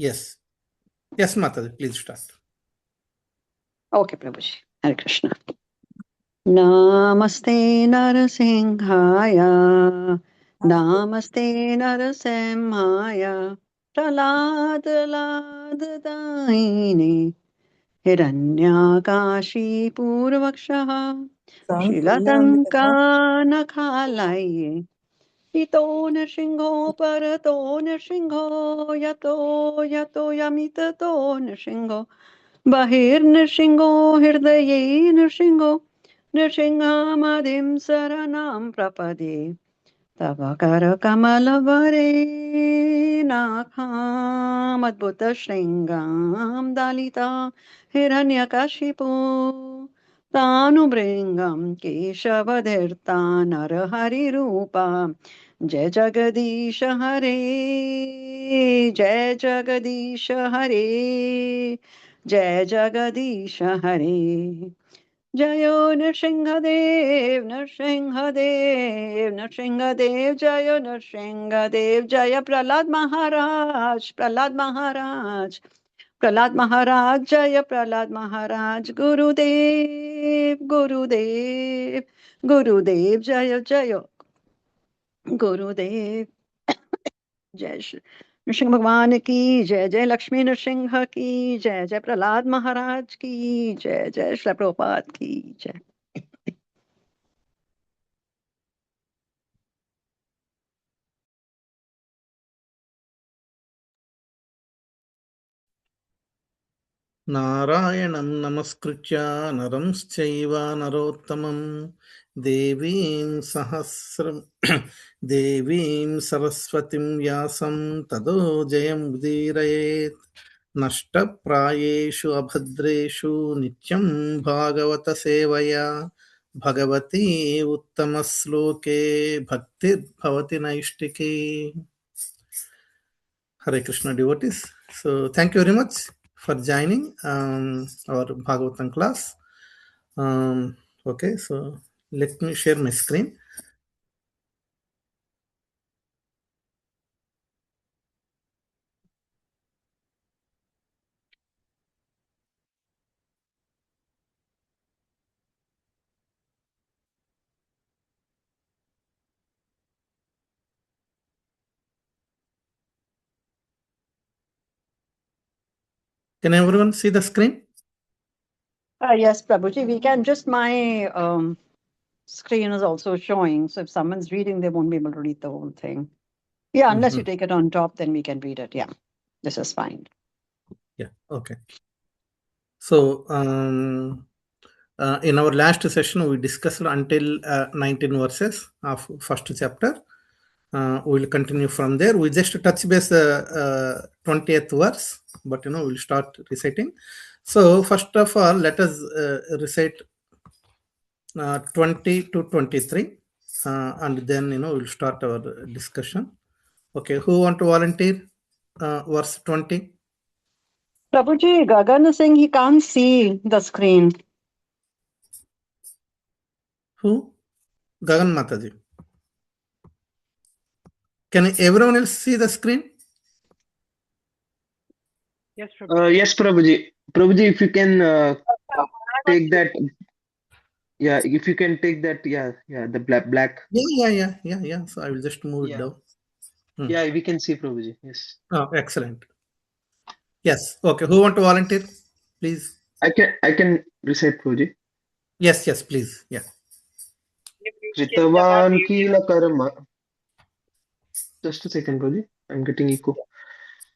Yes. Yes, Mataji, please start. Okay, Prabhuji. Hare Krishna. Namaste Narasimhaya. Namaste Narasimhaya. Praladadaini. Hiranyakashi Purvakshaha. Shilatanka Nakhalaye. Ito Nrsimho Parato Nrsimho Yato Yato Yamitato Nrsimho Bahir Nrsimho Hirdaye Nrsimho Nrsimhamadim Saranam Prapade Tavakara Kamalavare Nakham Adbhuta Shringam Dalita Hiranyakashipu Tanubringam Keshavadhirta Narahari Rupa Jai Jagadish Hare Jai Jagadish Hare Jai Jagadish Hare Jayo Nrsimhadev, Nrsimhadev, Nrsimhadev, Jayo Nrsimhadev, Jaya Prahlad Maharaj, Prahlad Maharaj, Prahlad Maharaj, Jaya Prahlad Maharaj, Gurudev, Gurudev, Gurudev, Jaya Jaya, Gurudev, Jai Shri Nrsimha Bhagwan ki Jai, Jai Lakshmi Nrsimha ki Jai, Jai Prahlad Maharaj ki Jai, Jai Shri Prabhupada ki Jai. Narayanam namaskritya naram schaiva narottamam devim sahasram devim saraswatim vyasam tado jayam udirayet nashta prayeshu abhadreshu nityam bhagavata sevaya bhagavati uttamasloke bhaktir bhavati naishtike. Hare Krishna devotees. So thank you very much for joining our Bhagavatam class. Okay, so let me share my screen. Can everyone see the screen? Yes, Prabhuji, we can just, my screen is also showing. So if someone's reading, they won't be able to read the whole thing. Yeah, unless you take it on top, then we can read it. Yeah, this is fine. Yeah, okay. So in our last session, we discussed until 19 verses of first chapter. We will continue from there. We just touch base 20th verse, but we'll start reciting. So first of all, let us recite 20 to 23, and then we'll start our discussion. Okay, who want to volunteer? Verse 20. Prabhuji, Gagan is saying he can't see the screen. Who? Gagan Mataji. Can everyone else see the screen? Yes, Prabhuji. Prabhuji, if you can take that. Yeah, if you can take that. Yeah, the black. Yeah. So I will just move it down. Yeah, we can see, Prabhuji. Yes. Oh, excellent. Yes. Okay. Who want to volunteer? Please. I can recite, Prabhuji. Yes, please. Yeah. Kritavan kila karma. Just a second, Prabhuji. I'm getting echo.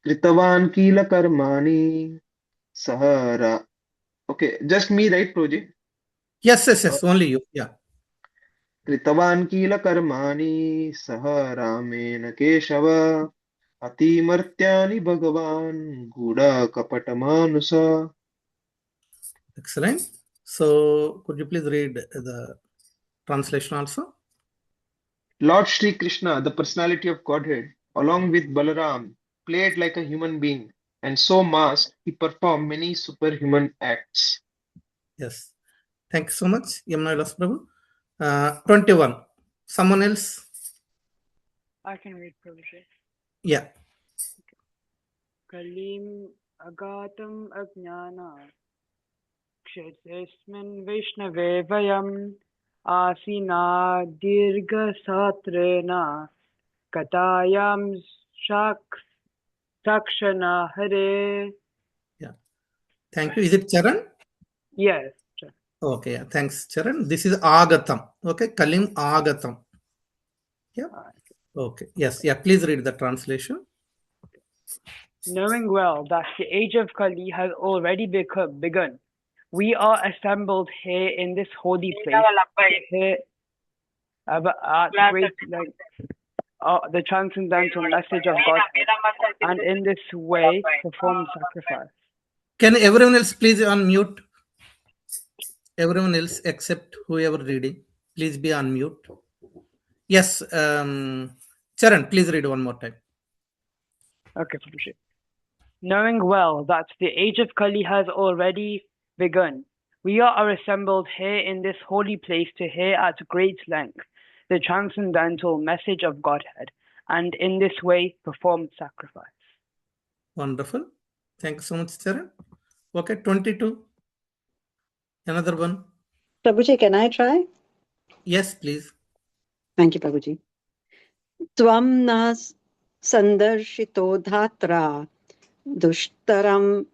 Kritavan kila karmani sahara. Okay, just me, right, Prabhuji? Yes. Only you. Yeah. कृतवान् किल कर्माणि सह रामेण केशव अतिमर्त्यानि भगवान् गूढकपटमानुष. Excellent. So could you please read the translation also? Lord Shri Krishna, the personality of Godhead, along with Balaram, played like a human being, and so masked, he performed many superhuman acts. Yes. Thank you so much, Yamuna Vilas Prabhu. 21. Someone else? I can read, Prabhuji. Yeah. Kalim agatam ajnana kshetrasmin Vaishnave vayam asina dirga satrena katayam sakshana hare. Yeah. Thank you. Is it Charan? Yes. Okay. Yeah. Thanks, Charan. This is Agatam. Okay. Kalim Agatam. Yeah. Okay. Yes. Yeah. Please read the translation. Knowing well that the age of Kali has already begun, we are assembled here in this holy place to hear at great length the transcendental message of Godhead, and in this way perform sacrifice. Can everyone else please unmute? Everyone else except whoever reading, please be on mute. Yes, Charan, please read one more time. Okay, Prabhuji. Knowing well that the age of Kali has already begun, we are assembled here in this holy place to hear at great length the transcendental message of Godhead, and in this way perform sacrifice. Wonderful. Thank you so much, Charan. Okay, 22. Another one. Prabhuji, can I try? Yes, please. Thank you, Prabhuji. Tvam na sandarshito dhatra dushtaram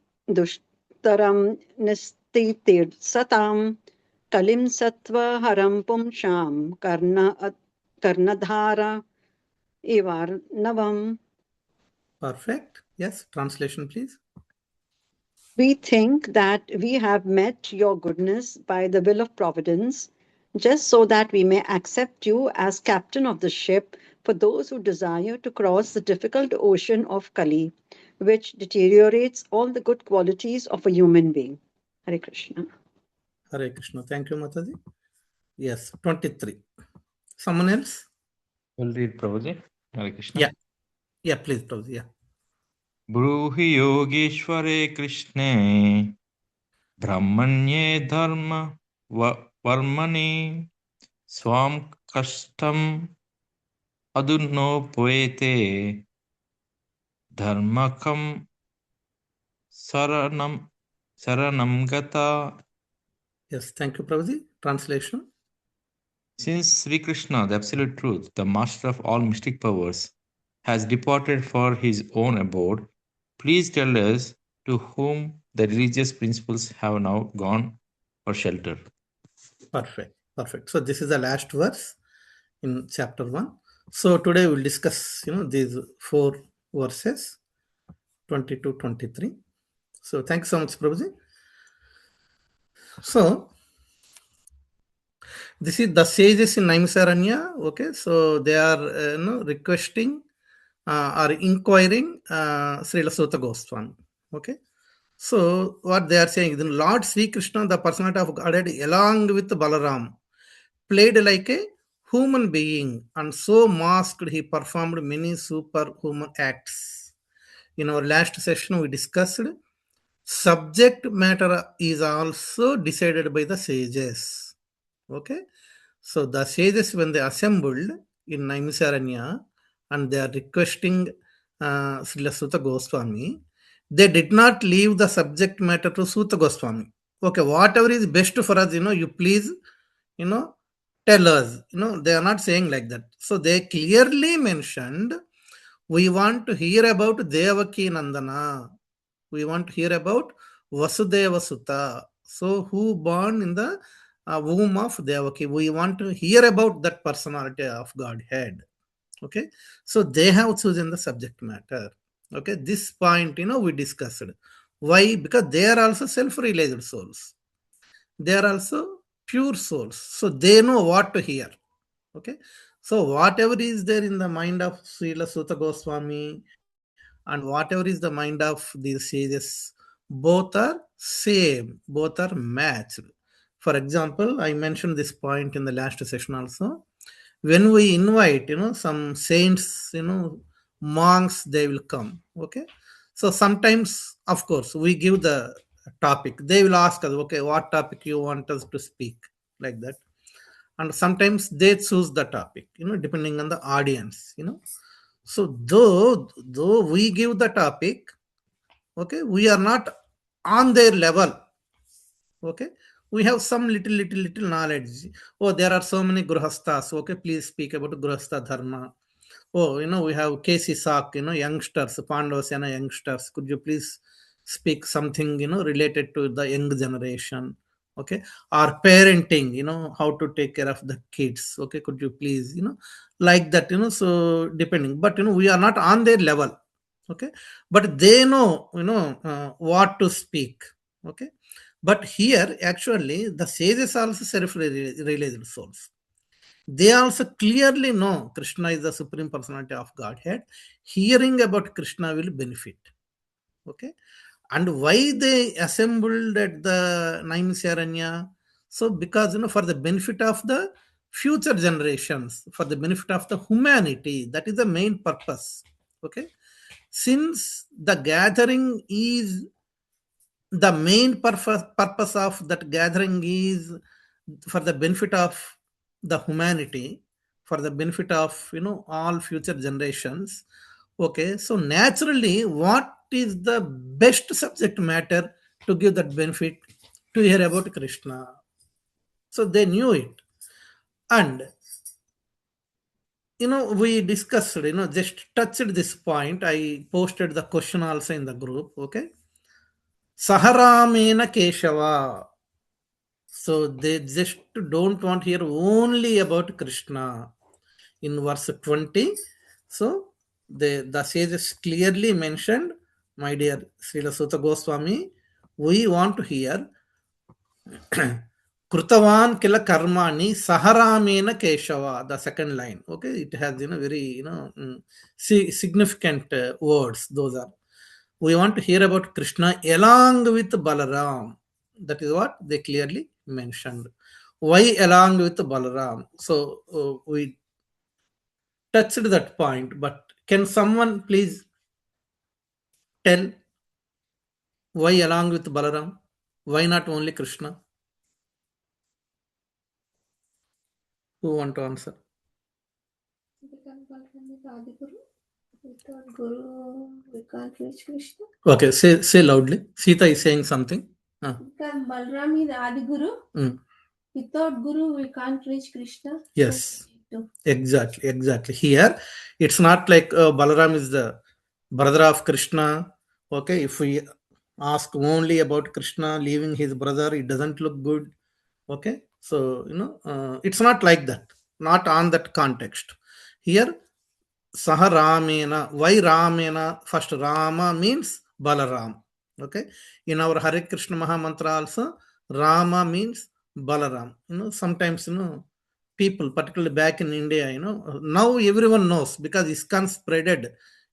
nistitir satam kalim sattva haram pumsham karnadhara ivarnavam. Perfect. Yes, translation, please. We think that we have met your goodness by the will of providence, just so that we may accept you as captain of the ship for those who desire to cross the difficult ocean of Kali, which deteriorates all the good qualities of a human being. Hare Krishna. Hare Krishna. Thank you, Mataji. Yes, 23. Someone else? Will read Prabhuji. Hare Krishna. Yeah. Yeah, please, Prabhuji. Yeah. Bruhi Yogeshware Krishne Brahmanye Dharma Varmani Swam Kashtam Aduno Poete Dharmakam Saranam Gata. Yes, thank you, Prabhuji. Translation. Since Sri Krishna, the Absolute Truth, the master of all mystic powers, has departed for his own abode, please tell us to whom the religious principles have now gone for shelter. Perfect. Perfect. So this is the last verse in chapter 1. So today we'll discuss, these 4 verses, 22, 23. So thanks so much, Prabhuji. So this is the sages in Naimisaranya. Okay, so they are requesting or inquiring Srila Sutta Goswami. Okay, so what they are saying, the Lord Sri Krishna, the personality of Godhead, along with Balaram, played like a human being, and so masked he performed many superhuman acts. In our last session, we discussed subject matter is also decided by the sages. Okay, so the sages, when they assembled in Naimisaranya and they are requesting Srila Sutta Goswami, they did not leave the subject matter to Sutta Goswami. Okay, whatever is best for us, you please, tell us. They are not saying like that. So they clearly mentioned, we want to hear about Devaki Nandana. We want to hear about Vasudeva Sutta. So who born in the womb of Devaki? We want to hear about that personality of Godhead. Okay, so they have chosen the subject matter. Okay, this point we discussed. Why? Because they are also self-realized souls. They are also pure souls. So they know what to hear. Okay, so whatever is there in the mind of Srila Sutta Goswami and whatever is the mind of these sages, both are same, both are matched. For example, I mentioned this point in the last session also. When we invite, some saints, monks, they will come. Okay, so sometimes, of course, we give the topic. They will ask us, okay, what topic you want us to speak, like that. And sometimes they choose the topic, depending on the audience. So though we give the topic, Okay, we are not on their level. Okay, we have some little knowledge. Oh, there are so many grahasthas. Okay, please speak about grahastha dharma. Oh, we have Casey Sock, youngsters, Pandavasena youngsters. Could you please speak something, related to the young generation? Okay. Or parenting, how to take care of the kids. Okay. Could you please, like that, so depending. But, we are not on their level. Okay. But they know, what to speak. Okay. But here, actually, the sages also self-realized souls. They also clearly know Krishna is the Supreme Personality of Godhead. Hearing about Krishna will benefit. Okay. And why they assembled at the Naimisaranya? So, because, for the benefit of the future generations, for the benefit of the humanity, that is the main purpose. Okay. Since the gathering is the main purpose of that gathering is for the benefit of the humanity, for the benefit of all future generations. Okay, so naturally, what is the best subject matter to give that benefit? To hear about Krishna. So they knew it. And we discussed, just touched this point. I posted the question also in the group. Okay, Saharamena Keshava. So they just don't want to hear only about Krishna. In verse 20, so the sages clearly mentioned, my dear Srila Sutta Goswami, we want to hear Krutavan kila karmani saharamena keshava, the second line. Okay, it has very significant words. Those are. We want to hear about Krishna along with Balaram. That is what they clearly mentioned. Why along with Balaram? So we touched that point, but can someone please tell why along with Balaram? Why not only Krishna? Who want to answer? Because Balaram is Adi Guru. Without Guru, we can't reach Krishna. Okay, say loudly. Sita is saying something. Because Balaram is Adi Guru. Without Guru, we can't reach Krishna. Yes, exactly. Here, it's not like Balaram is the brother of Krishna. Okay, if we ask only about Krishna leaving his brother, it doesn't look good. Okay, so it's not like that. Not on that context. Here, Saha Ramena. Why Ramena? First, Rama means Balaram. Okay, in our Hare Krishna Maha Mantra also, Rama means Balaram. Sometimes people, particularly back in India, now everyone knows because ISKCON spreaded.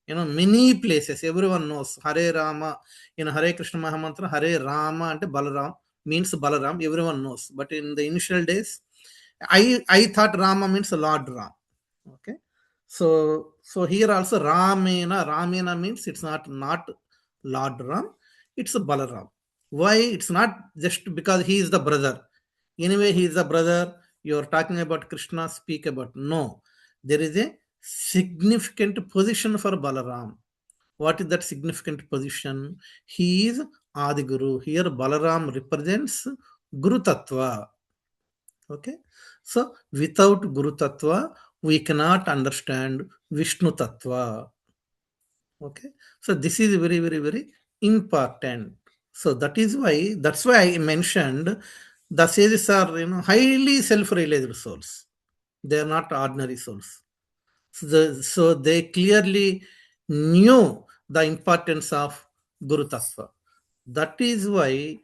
Many places everyone knows Hare Rama. In Hare Krishna Maha Mantra, Hare Rama and Balaram means Balaram. Everyone knows. But in the initial days, I thought Rama means Lord Ram. Okay. So here also Ramena means it's not Lord Ram, it's a Balaram. Why? It's not just because he is the brother. Anyway, he is the brother. You're talking about Krishna, speak about. No. There is a significant position for Balaram. What is that significant position? He is Adi Guru. Here Balaram represents Guru Tattva. Okay. So without Guru Tattva, we cannot understand Vishnu Tattva. Okay. So this is very important. So that's why I mentioned the sages are highly self-realized souls. They are not ordinary souls. So they clearly knew the importance of Guru Tattva. That is why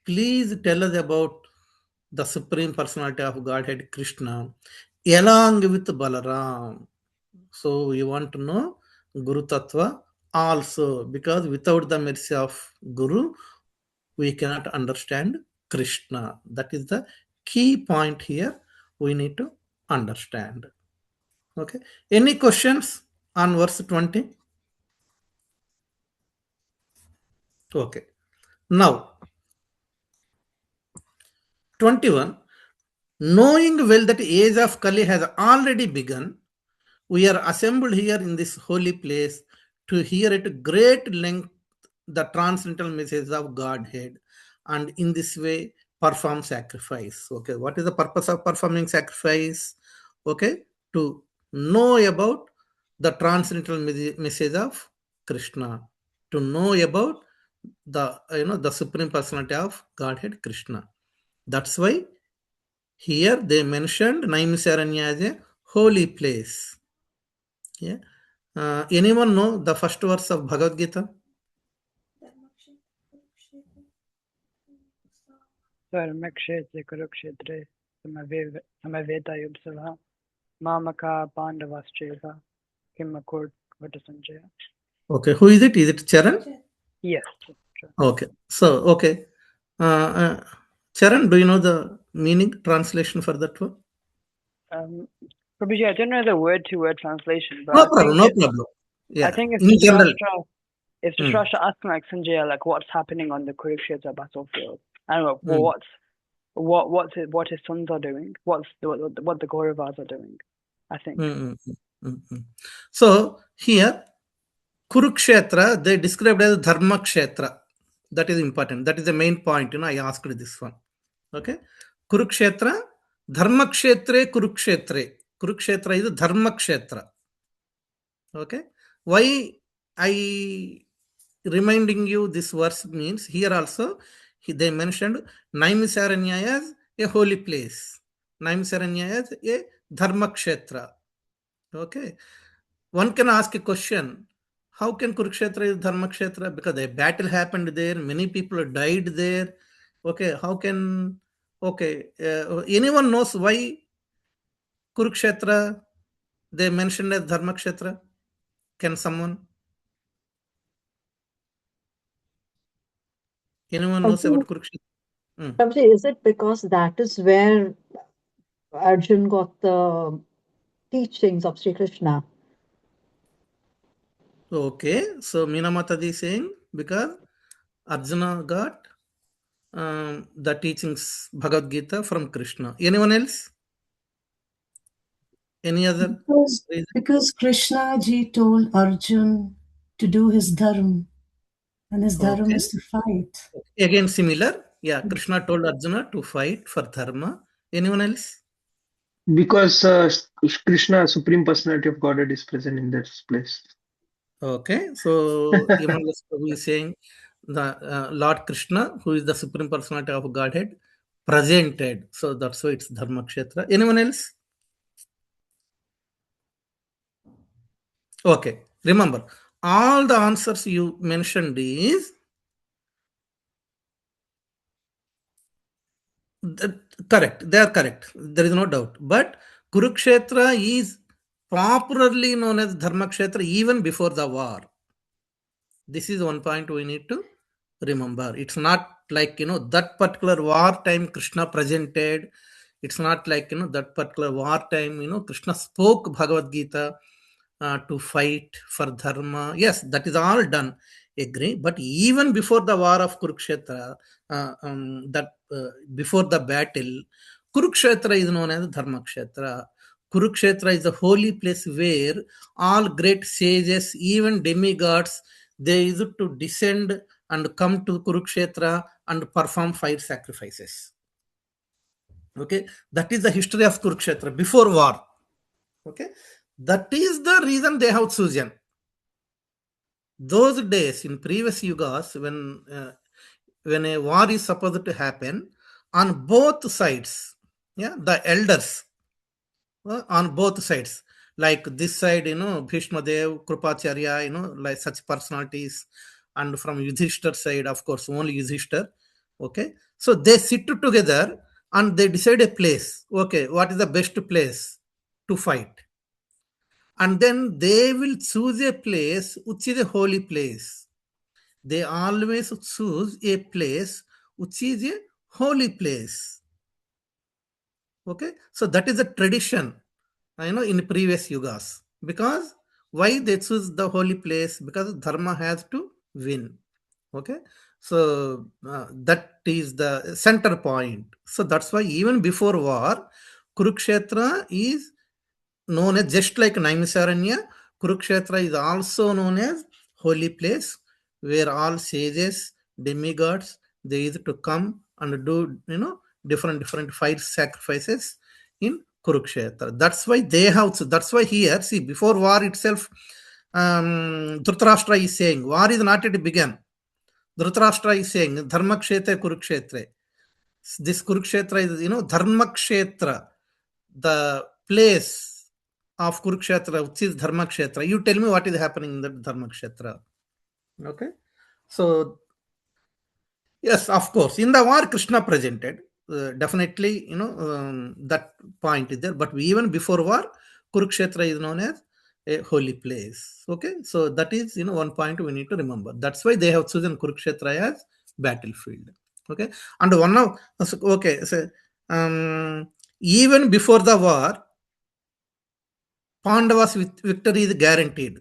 please tell us about the Supreme Personality of Godhead Krishna along with Balaram. So we want to know Guru Tattva also, because without the mercy of Guru, we cannot understand Krishna. That is the key point here we need to understand. Okay. Any questions on verse 20? Okay. Now, 21. Knowing well that the age of Kali has already begun, we are assembled here in this holy place to hear at great length the transcendental message of Godhead, and in this way perform sacrifice. Okay, what is the purpose of performing sacrifice? Okay, to know about the transcendental message of Krishna, to know about the the supreme personality of Godhead Krishna. That's why here they mentioned Naimisaranya as a holy place. Yeah. Anyone know the first verse of Bhagavad Gita? Dharmakshetre Kurukshetre Samavetayubsava Mamaka Pandavascheva Kimakurt Vatasanjaya. Okay, who is it? Is it Charan? Yes. Okay, so okay. Charan, do you know the meaning, translation for that one? Prabhuji, I don't know the word-to-word translation, but No I problem, think no it, problem. I Yeah, think in general. If Dhritarashtra asking like Sanjaya, like what's happening on the Kurukshetra battlefield, I don't know, what his sons are doing, what the Kauravas are doing, I think. So here, Kurukshetra, they described as Dharma Kshetra. That is important. That is the main point. I asked this one. Okay, Kurukshetra, Dharma Kshetre, Kurukshetre. Kurukshetra is Dharma Kshetra. Okay, why I reminding you this verse means here also they mentioned Naimisaranya as a holy place, Naimisaranya as a Dharma Kshetra. Okay, one can ask a question: how can Kurukshetra is Dharma Kshetra? Because a battle happened there, many people died there. Okay, how can anyone knows why Kurukshetra they mentioned as Dharma Kshetra? Can someone? Anyone knows about Kurukshetra? Prabhuji, is it because that is where Arjun got the teachings of Sri Krishna? Okay, so Meena Mataji is saying because Arjuna got the teachings Bhagavad Gita from Krishna. Anyone else? Any other reason? Because Krishna ji told Arjun to do his dharma, and his dharma Okay. is to fight. Again, similar. Yeah, Krishna told Arjuna to fight for dharma. Anyone else? Because Krishna, Supreme Personality of Godhead, is present in that place. Okay, so Himalayas Prabhu is saying the Lord Krishna, who is the Supreme Personality of Godhead, presented. So that's why it's Dharma Kshetra. Anyone else? Okay, remember, all the answers you mentioned is correct. They are correct. There is no doubt. But Kurukshetra is popularly known as Dharma Kshetra even before the war. This is one point we need to remember. It's not like, that particular war time Krishna presented. It's not like, that particular war time, Krishna spoke Bhagavad Gita to fight for dharma. Yes, that is all done. Agree. But even before the war of Kurukshetra, before the battle, Kurukshetra is known as Dharma Kshetra. Kurukshetra is a holy place where all great sages, even demigods, they used to descend and come to Kurukshetra and perform fire sacrifices. Okay, that is the history of Kurukshetra before war. Okay, that is the reason they have chosen. Those days in previous yugas, when a war is supposed to happen, on both sides, yeah, the elders on both sides, like this side, Bhishma Dev, Krupacharya, like such personalities, and from Yudhishthir side, of course, only Yudhishthir. Okay, so they sit together and they decide a place. Okay, what is the best place to fight? And then they will choose a place which is a holy place. They always choose a place which is a holy place. Okay, so that is a tradition, in previous yugas. Because why they choose the holy place? Because dharma has to win. Okay, so that is the center point. So that's why even before war, Kurukshetra is known as, just like Naimisaranya, Kurukshetra is also known as holy place where all sages, demigods, they used to come and do, different fire sacrifices in Kurukshetra. That's why they have. That's why here, see, before war itself, Dhritarashtra is saying, war is not yet begun. Dhritarashtra is saying, Dharmakshetra Kurukshetra. This Kurukshetra is, Dharmakshetra, the place of Kurukshetra, which is Dharmakshetra. You tell me what is happening in that Dharmakshetra. Okay. So, yes, of course, in the war, Krishna presented. Definitely, that point is there. But even before war, Kurukshetra is known as a holy place. Okay. So, that is, one point we need to remember. That's why they have chosen Kurukshetra as battlefield. Okay. And one of, okay, so, even before the war, Pandavas victory is guaranteed.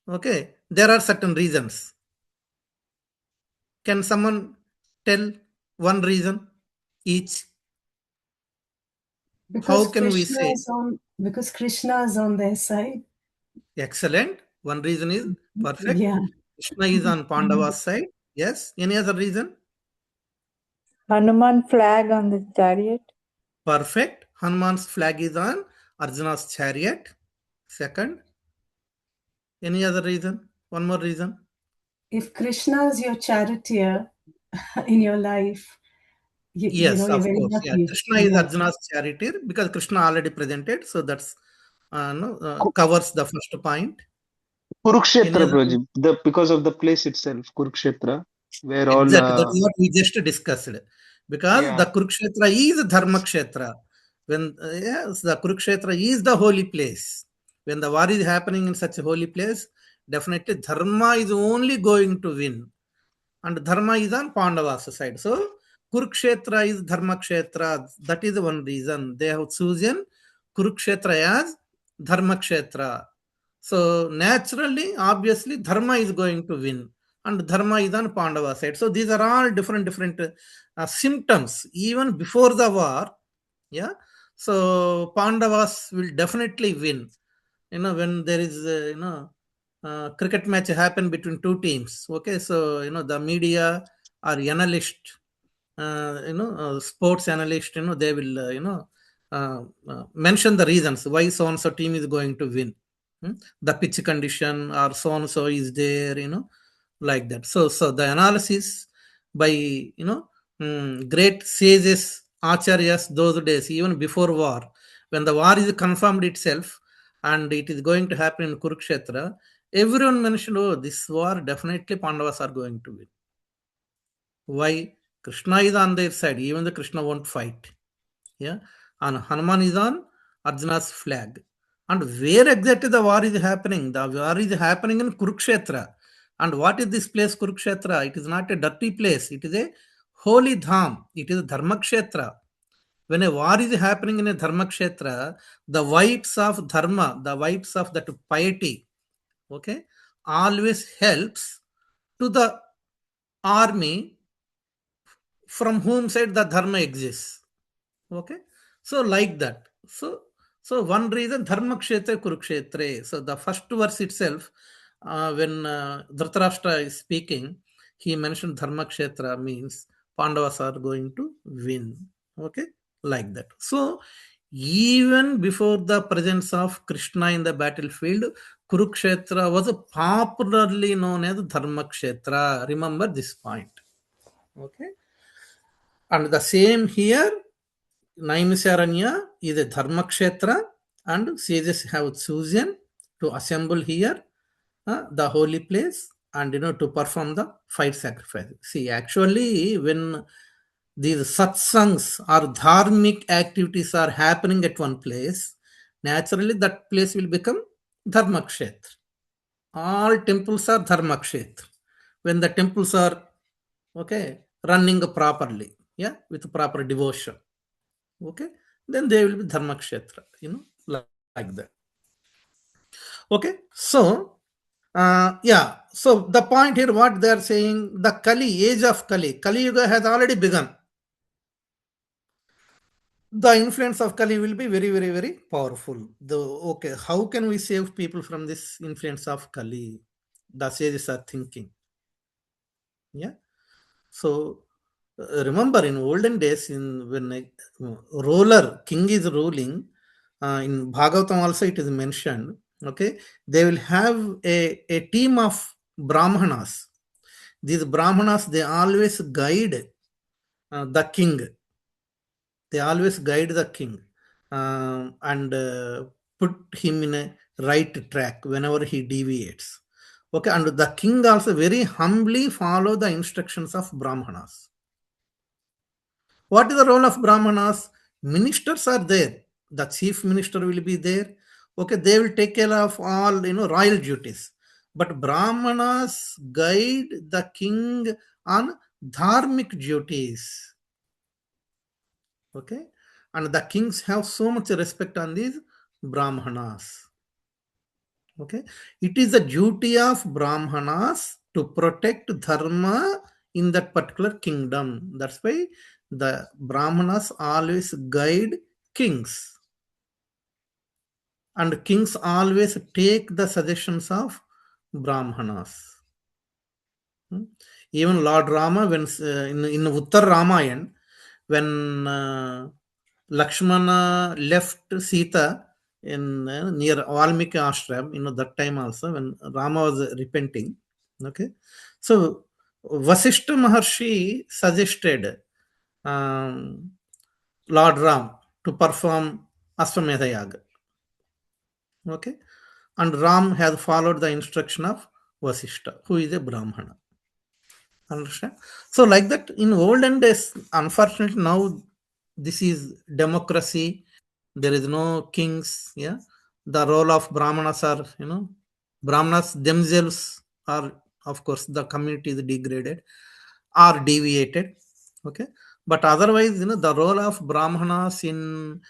Okay. There are certain reasons. Can someone tell one reason each? How can we say? Because Krishna is on their side. Excellent. One reason is perfect. Yeah. Krishna is on Pandava's side. Yes. Any other reason? Hanuman flag on the chariot. Perfect. Hanuman's flag is on Arjuna's chariot. Second. Any other reason? One more reason. If Krishna is your charioteer in your life, Yes, you're of very course. Yeah. lucky. Krishna is Yeah. Arjuna's charioteer because Krishna already presented. So that's covers the first point. Any Kurukshetra, other? Prabhuji, because of the place itself, Kurukshetra, where all Exactly. That's what we just discussed. Because the yeah. Kurukshetra is Dharma Kshetra. When yes, the Kurukshetra is the holy place. When the war is happening in such a holy place, definitely Dharma is only going to win. And Dharma is on Pandava's side. So Kurukshetra is Dharma Kshetra. That is one reason they have chosen Kurukshetra as Dharma Kshetra. So naturally, obviously, Dharma is going to win, and Dharma is on Pandava side. So these are all different symptoms even before the war. Yeah. So Pandavas will definitely win. When there is cricket match happen between two teams. Okay, so the media or analyst, sports analyst, they will mention the reasons why so and so team is going to win. The pitch condition or so and so is there, like that. So the analysis by great sages, acharyas those days, even before war, when the war is confirmed itself and it is going to happen in Kurukshetra, everyone mentioned, oh, this war definitely Pandavas are going to win. Why? Krishna is on their side, even though Krishna won't fight. Yeah, and Hanuman is on Arjuna's flag. And where exactly the war is happening? The war is happening in Kurukshetra. And what is this place, Kurukshetra? It is not a dirty place. It is a holy dham. It is a Dharmakshetra. When a war is happening in a Dharmakshetra, the vibes of Dharma, the vibes of that piety, okay, always helps to the army from whom side the Dharma exists. Okay, so like that. So one reason Dharma Kshetra Kurukshetre. So the first verse itself, when Dhritarashtra is speaking, he mentioned Dharma Kshetra means Pandavas are going to win. Okay, like that. So even before the presence of Krishna in the battlefield, Kurukshetra was popularly known as Dharma Kshetra. Remember this point. Okay, and the same here. Naimisaranya is a Dharma Kshetra, and sages have chosen to assemble here the holy place and to perform the fire sacrifice. See, actually, when these satsangs or dharmic activities are happening at one place, naturally that place will become Dharma Kshetra. All temples are Dharma Kshetra. When the temples are running properly, yeah, with proper devotion, okay, then they will be Dharma Kshetra, like that. Okay, so yeah, so the point here, what they are saying, the Kali, age of Kali Yuga has already begun. The influence of Kali will be very, very, very powerful. Okay, how can we save people from this influence of Kali? the sages are thinking. Yeah. So remember, in olden days, when a ruler, king is ruling, in Bhagavatam also it is mentioned. Okay, they will have a team of brahmanas. These brahmanas, they always guide the king. They always guide the king, and put him in a right track whenever he deviates. Okay, and the king also very humbly follow the instructions of brahmanas. What is the role of brahmanas? Ministers are there. The chief minister will be there. Okay, they will take care of all royal duties. But brahmanas guide the king on dharmic duties. Okay, and the kings have so much respect on these brahmanas. Okay, it is the duty of brahmanas to protect dharma in that particular kingdom. That's why the brahmanas always guide kings, and kings always take the suggestions of brahmanas. Even Lord Rama, when in Uttar Ramayana, when Lakshmana left Sita in near Valmiki ashram, that time also when Rama was repenting. Okay, so Vasishta Maharshi suggested Lord Ram to perform Ashwamedha Yaga. Okay, and Ram has followed the instruction of Vasishta, who is a Brahmana. Understand? So, like that, in olden days, unfortunately, now this is democracy. There is no kings. Yeah, the role of brahmanas are, brahmanas themselves are, of course, the community is degraded or deviated. Okay, but otherwise, the role of brahmanas in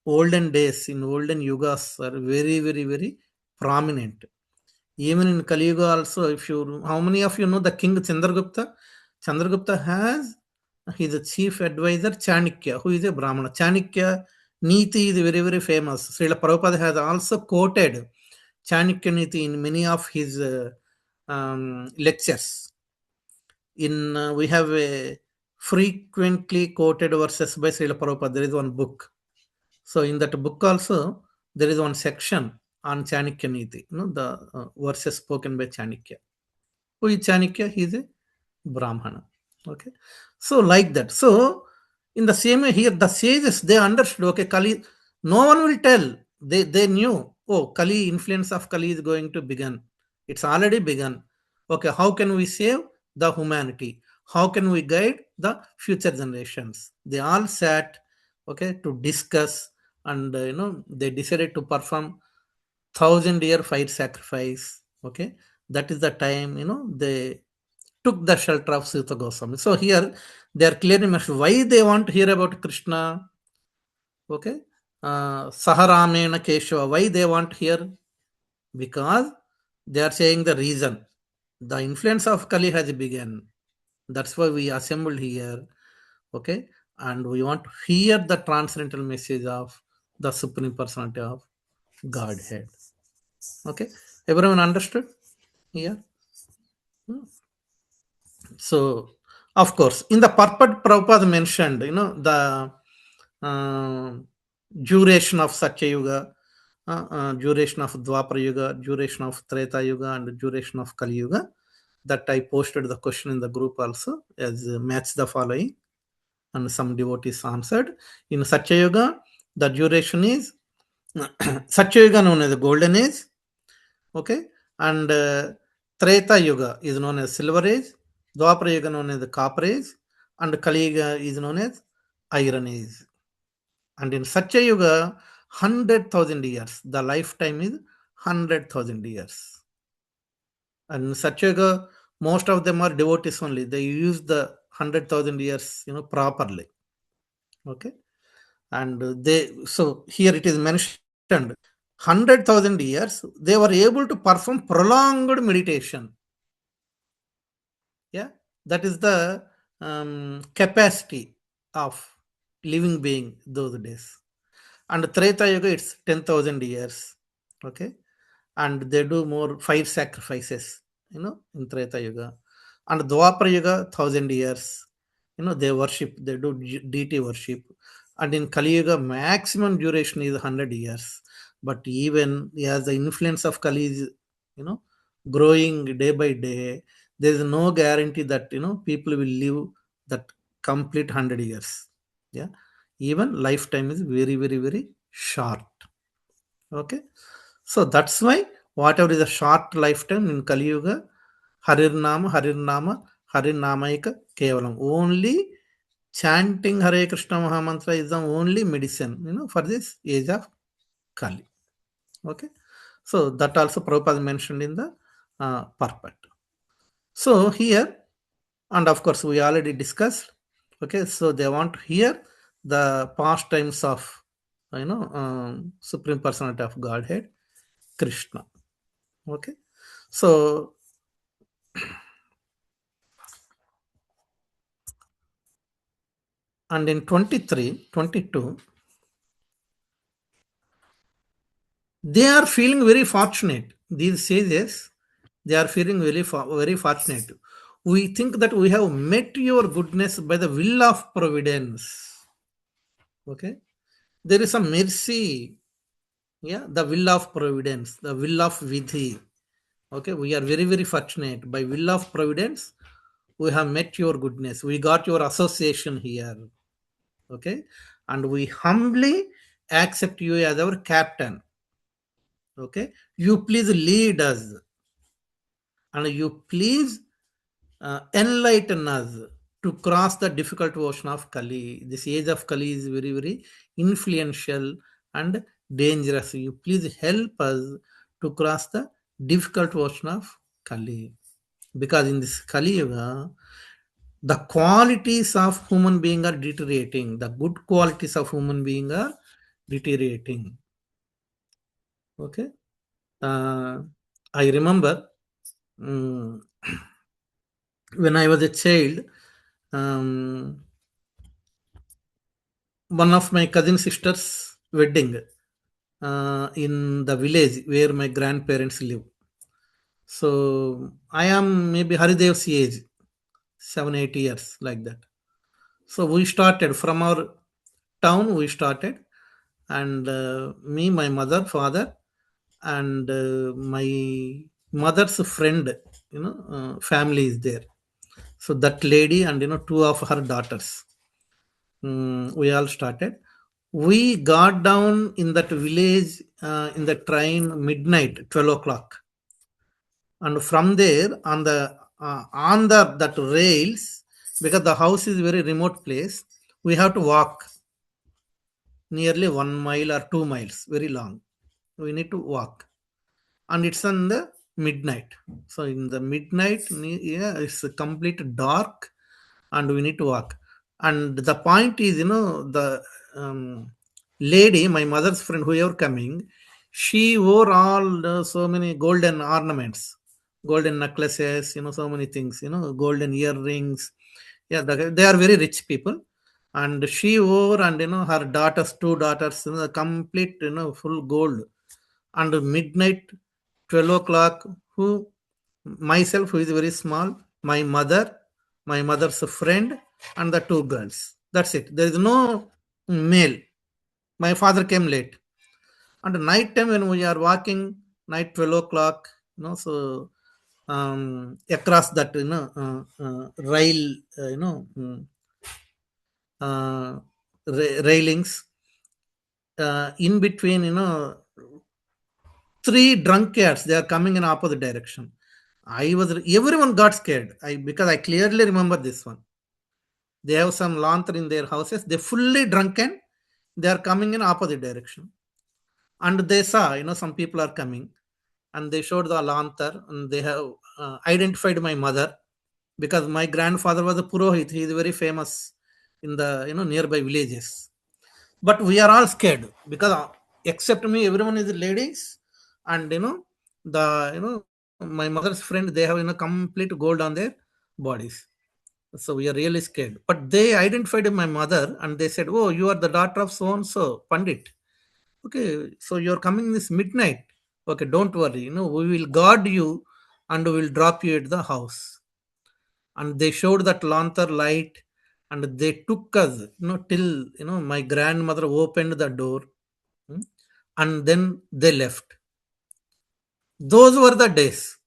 olden days, in olden yugas, are very, very, very prominent. Even in Kali Yuga also, how many of you know the king Chandragupta? Chandragupta has his chief advisor Chanakya, who is a Brahmana. Chanakya Niti is very, very famous. Srila Prabhupada has also quoted Chanakya Niti in many of his lectures. We have a frequently quoted verses by Srila Prabhupada. There is one book. So in that book also, there is one section on Chanakya Niti, the verses spoken by Chanakya. Who is Chanakya? He is a Brahmana. Okay. So like that. So in the same way here, the sages, they understood, okay, Kali, no one will tell. They knew, oh, Kali, influence of Kali is going to begin. It's already begun. Okay, how can we save the humanity? How can we guide the future generations? They all sat, okay, to discuss, and they decided to perform 1,000-year fire sacrifice. Okay, that is the time they took the shelter of Sita Goswami. So here they are clearly mentioned why they want to hear about Krishna. Okay, Saharamena Keshava. Why they want to hear? Because they are saying the reason. The influence of Kali has begun. That's why we assembled here. Okay, and we want to hear the transcendental message of the Supreme Personality of Godhead. Okay, everyone understood here? So, of course, in the purport, Prabhupada mentioned, the duration of Satya Yuga, duration of Dwapara Yuga, duration of Treta Yuga, and duration of Kali Yuga. That I posted the question in the group also as match the following, and some devotees answered. In Satya Yuga, the duration is Satya Yuga known as the golden age. Okay, and Treta Yuga is known as silver age, Dwapara Yuga known as the copper age, and Kali Yuga is known as iron age. And in Satya Yuga, 100,000 years. The lifetime is 100,000 years. And in Satya Yuga, most of them are devotees only. They use the 100,000 years, properly. Okay, and so here it is mentioned 100,000 years they were able to perform prolonged meditation. Yeah, that is the capacity of living being those days. And Treta Yuga, it's 10,000 years. Okay, and they do more fire sacrifices, in Treta Yuga. And Dwapara Yuga, 1,000 years, they worship, they do deity worship. And in Kali Yuga, maximum duration is 100 years. But even as the influence of Kali is, growing day by day, there is no guarantee that, people will live that complete 100 years. Yeah. Even lifetime is very, very, very short. Okay. So that's why whatever is a short lifetime in Kali Yuga, Harirnama, Harirnama, Harinamaika Kevalam. Only chanting Hare Krishna Mahamantra is the only medicine, for this age of Kali. Okay. So that also Prabhupada mentioned in the purport. So here, and of course we already discussed. Okay. So they want to hear the pastimes of, Supreme Personality of Godhead, Krishna. Okay. So and in 23, 22, they are feeling very fortunate. These sages, they are feeling very fortunate. We think that we have met your goodness by the will of providence. Okay. There is a mercy. Yeah. The will of providence, the will of vidhi. Okay. We are very, very fortunate. By will of providence, we have met your goodness. We got your association here. Okay. And we humbly accept you as our captain. Okay. You please lead us. And you please enlighten us to cross the difficult ocean of Kali. This age of Kali is very, very influential and dangerous. You please help us to cross the difficult ocean of Kali. Because in this Kali Yuga, the qualities of human being are deteriorating. The good qualities of human being are deteriorating. Okay. I remember when I was a child, one of my cousin sisters' wedding in the village where my grandparents live. So I am maybe Haridev's age, 7, 8 years, like that. So we started from our town. We started, and me, my mother, father, and my mother's friend, family is there. So that lady and two of her daughters. We all started. We got down in that village in the train midnight, 12 o'clock, and from there on the that rails, because the house is very remote place, we have to walk nearly 1 mile or 2 miles, very long. We need to walk, and it's on the midnight. So in the midnight, yeah, it's complete dark, and we need to walk. And the point is, the lady, my mother's friend, whoever coming, she wore all so many golden ornaments, golden necklaces, so many things, golden earrings. Yeah, they are very rich people. And she wore, and her daughters, two daughters, complete, full gold. And midnight, 12 o'clock, who myself, who is very small, my mother, my mother's friend, and the two girls. That's it. There is no male. My father came late. And night time when we are walking, night 12 o'clock, so across that, rail, railings, in between, three drunkards, they are coming in opposite direction. Everyone got scared. Because I clearly remember this one. They have some lantern in their houses. They fully drunken. They are coming in opposite direction. And they saw, some people are coming. And they showed the lantern. And they have identified my mother. Because my grandfather was a Purohit. He is very famous in the, nearby villages. But we are all scared. Because except me, everyone is ladies. And, my mother's friend, they have, complete gold on their bodies. So we are really scared. But they identified my mother and they said, "Oh, you are the daughter of so and so Pandit. Okay, so you're coming this midnight. Okay, don't worry, we will guard you and we will drop you at the house. And they showed that lantern light, and they took us, till, my grandmother opened the door, and then they left. Those were the days.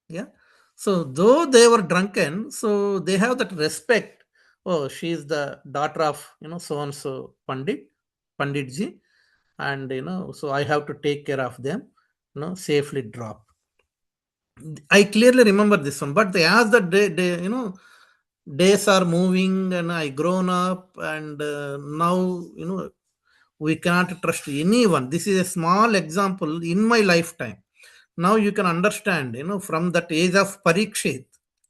Yeah. So though they were drunken, so they have that respect. Oh, she is the daughter of, so and so Panditji, and so I have to take care of them, safely drop. I clearly remember this one, but as the days are moving, and I grown up, and now, we cannot trust anyone. This is a small example in my lifetime. Now you can understand, from that age of Parikshit,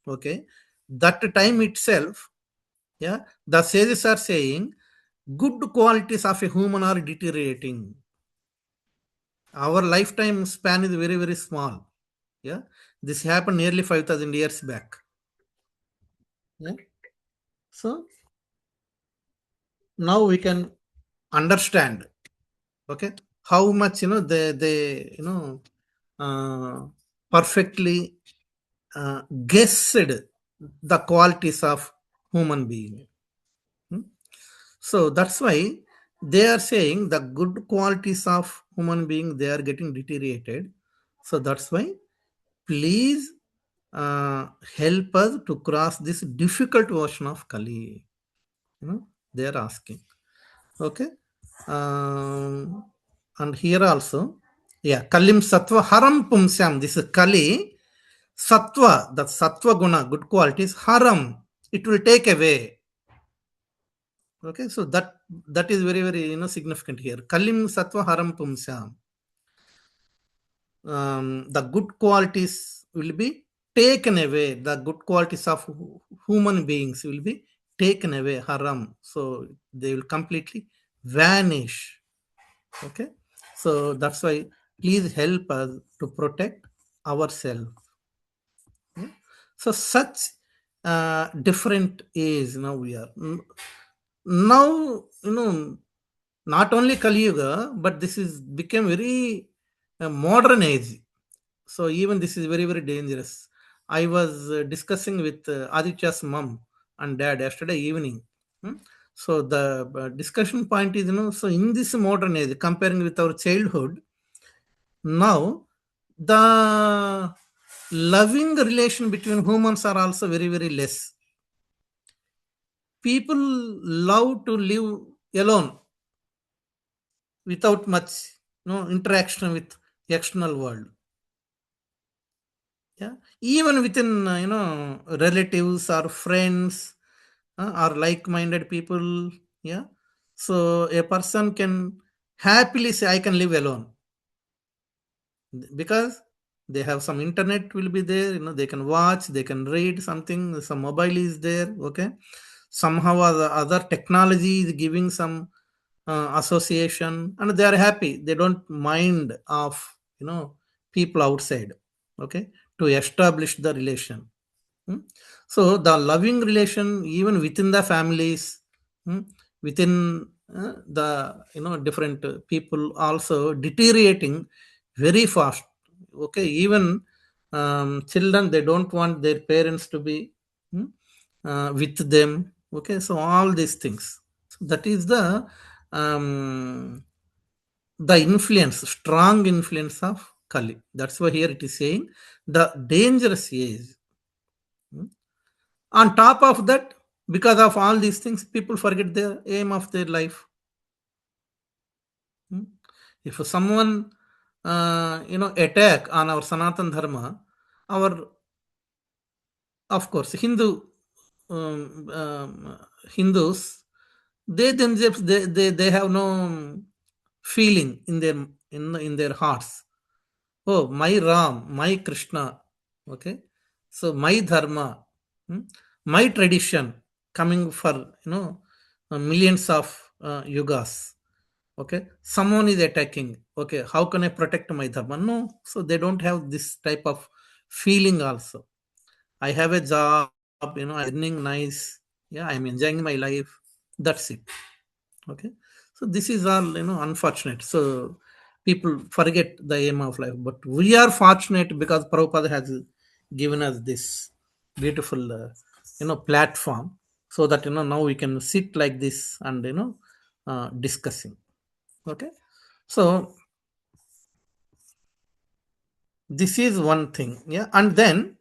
okay, that time itself, yeah, the sages are saying good qualities of a human are deteriorating. Our lifetime span is very, very small. Yeah, this happened nearly 5,000 years back. Yeah, so now we can understand, okay, how much, they perfectly guessed the qualities of human being. Hmm? So that's why they are saying the good qualities of human being, they are getting deteriorated. So that's why, please help us to cross this difficult ocean of Kali. They are asking. Okay. Um, and here also, yeah, Kalim Sattva Haram Pumsyam. This is Kali Sattva, the Sattva Guna, good qualities, Haram. It will take away. Okay, so that is very, very significant here. Kalim Sattva Haram Pumsyam. The good qualities will be taken away. The good qualities of human beings will be taken away. Haram. So they will completely vanish. Okay, so that's why, please help us to protect ourselves. So such different is now we are now, not only Kali Yuga, but this is became very modern age. So even this is very, very dangerous. I was discussing with Aditya's mom and dad yesterday evening. Hmm? So the discussion point is, so in this modern age, comparing with our childhood, now the loving relation between humans are also very, very less. People love to live alone without much, interaction with external world. Yeah, even within relatives or friends or like-minded people. Yeah, so a person can happily say I can live alone, because they have some internet will be there, they can watch, they can read something, some mobile is there. Okay, somehow or the other technology is giving some association, and they are happy, they don't mind of people outside. Okay, to establish the relation. Hmm? So the loving relation even within the families, within the different people also deteriorating very fast. Okay, even children, they don't want their parents to be with them. Okay, so all these things. So that is the influence, strong influence of Kali. That's why here it is saying the dangerous age. On top of that, because of all these things, people forget the aim of their life. If someone, attack on our Sanatan Dharma, our, of course, Hindus, they themselves, they have no feeling in their hearts. Oh, my Ram, my Krishna. Okay, so my Dharma, my tradition, coming for millions of yugas. Okay, someone is attacking. Okay, how can I protect my Dharma? No, so they don't have this type of feeling also. I have a job, I'm earning nice. Yeah, I'm enjoying my life. That's it. Okay, so this is all unfortunate. So people forget the aim of life. But we are fortunate because Prabhupada has given us this beautiful, platform, so that now we can sit like this and discussing. Okay, so this is one thing, yeah. And then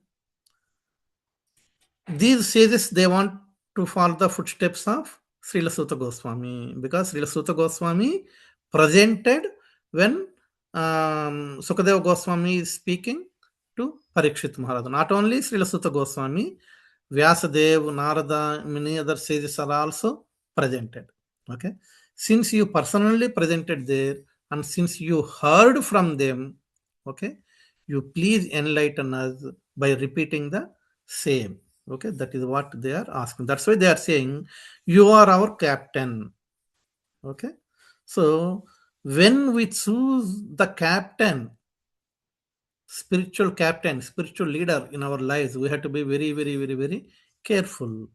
these sages, they want to follow the footsteps of Srila Sutta Goswami, because Srila Sutta Goswami presented when Sukadeva Goswami is speaking to Parikshit Maharaj. Not only Srila Sutta Goswami, Vyasadeva, Narada, many other sages are also presented. Okay, since you personally presented there, and since you heard from them, okay, you please enlighten us by repeating the same. Okay, that is what they are asking. That's why they are saying, you are our captain. Okay, so when we choose the captain, spiritual leader in our lives, we have to be very, very, very, very careful.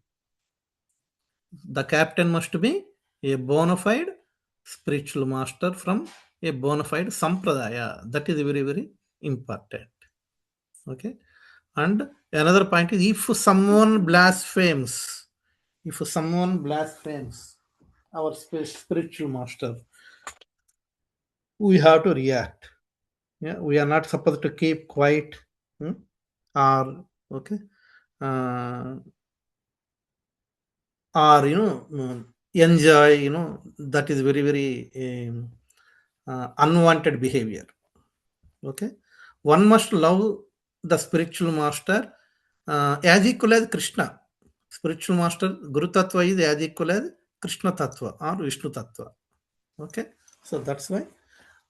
The captain must be a bona fide spiritual master from a bona fide sampradaya. That is very, very important. Okay, and another point is, if someone blasphemes our spiritual master, we have to react. Yeah, we are not supposed to keep quiet, hmm, or okay, uh, or enjoy. That is very, very unwanted behavior. Okay, one must love the spiritual master as equal as Krishna. Spiritual master Guru Tattva is as equal as Krishna Tattva or Vishnu Tattva. Okay, so that's why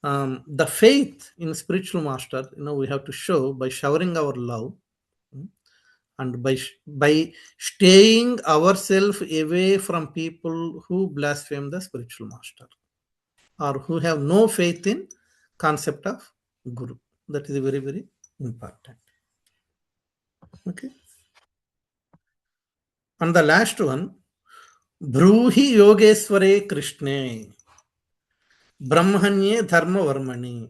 the faith in spiritual master, we have to show by showering our love, and by staying ourselves away from people who blaspheme the spiritual master, or who have no faith in concept of Guru. That is very, very important. Okay, and the last one, Bruhi Yogesware Krishne Brahmanye Dharma Varmani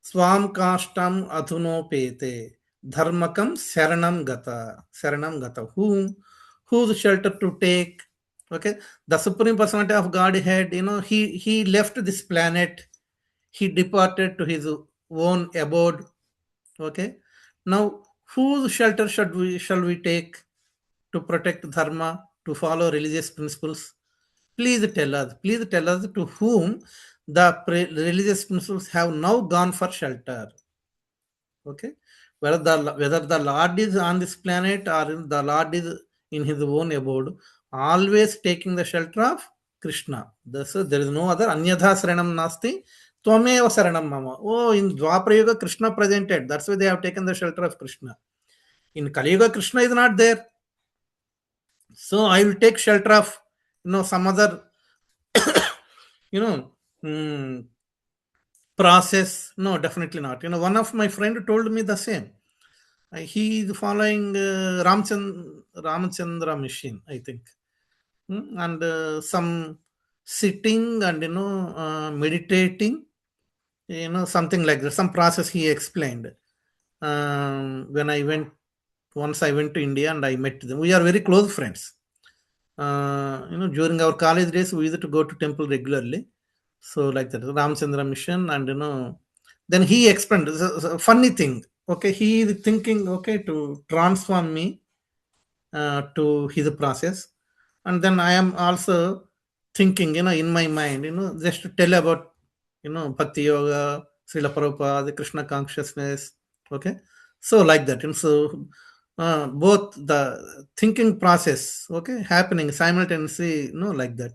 Swam Kashtam Adhunopete Dharmakam Saranam Gata. Whose shelter to take? Okay, the Supreme Personality of Godhead, he left this planet, he departed to his own abode. Okay, now whose shelter shall we take to protect dharma, to follow religious principles? Please tell us to whom the religious principles have now gone for shelter. Okay, whether the Lord is on this planet or the Lord is in his own abode, always taking the shelter of Krishna. Thus, there is no other Anyadha Saranam Nasti, Twameva Saranam Mama. Oh, in Dwapara Yuga, Krishna presented. That's why they have taken the shelter of Krishna. In Kali Yuga, Krishna is not there. So I will take shelter of some other you know mm, process. No, definitely not. One of my friend told me the same. He is following Ramachandra machine, I think. And some sitting and meditating, something like that, some process he explained. When once I went to India and I met them, we are very close friends. During our college days, we used to go to temple regularly. So like that, Ramchandra mission, and then he explained. It's a funny thing. Okay, he is thinking, okay, to transform me to his process, and then I am also thinking, in my mind, just to tell about, Bhakti Yoga, Srila Prabhupada, the Krishna consciousness. Okay, so like that, and so both the thinking process, okay, happening simultaneously, like that.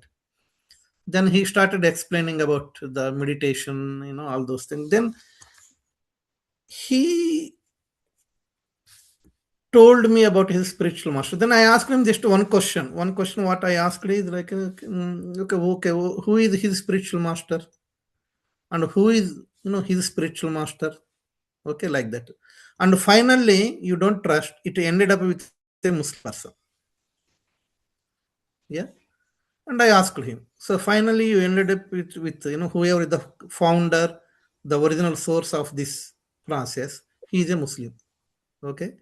Then he started explaining about the meditation, all those things. Then he told me about his spiritual master. Then I asked him just one question. One question what I asked is like, okay, who is his spiritual master? And who is, his spiritual master? Okay, like that. And finally, you don't trust, it ended up with a Muslim person. Yeah. And I asked him. So finally, you ended up with whoever is the founder the original source of this process, he is a Muslim. Okay.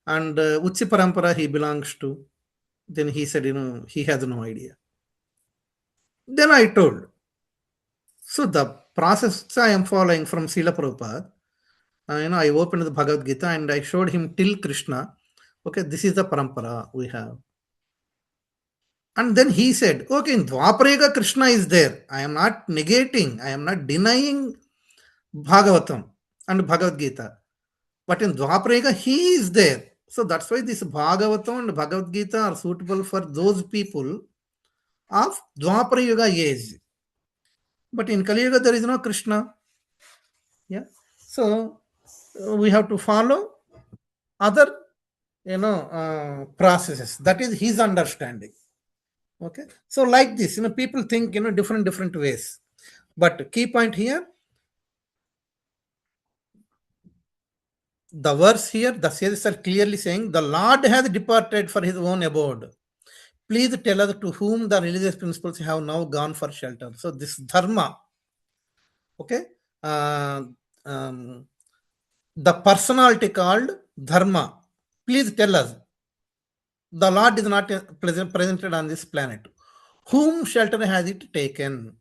And Uchi Parampara he belongs to. Then he said, he has no idea. Then I told. So the process I am following from Srila Prabhupada, I opened the Bhagavad Gita and I showed him till Krishna. Okay, this is the parampara we have. And then he said, okay, in Dwaparega Krishna is there. I am not negating, I am not denying Bhagavatam and Bhagavad Gita. But in Dwaparega, he is there. So that's why this Bhagavatam and Bhagavad Gita are suitable for those people of Dwapara Yuga age. But in Kali Yuga, there is no Krishna. Yeah. So we have to follow other, processes. That is his understanding. Okay. So like this, people think, different ways. But key point here, the verse here, the sages are clearly saying, the Lord has departed for his own abode. Please tell us to whom the religious principles have now gone for shelter. So this dharma, okay, the personality called dharma. Please tell us. The Lord is not presented on this planet. Whom shelter has it taken?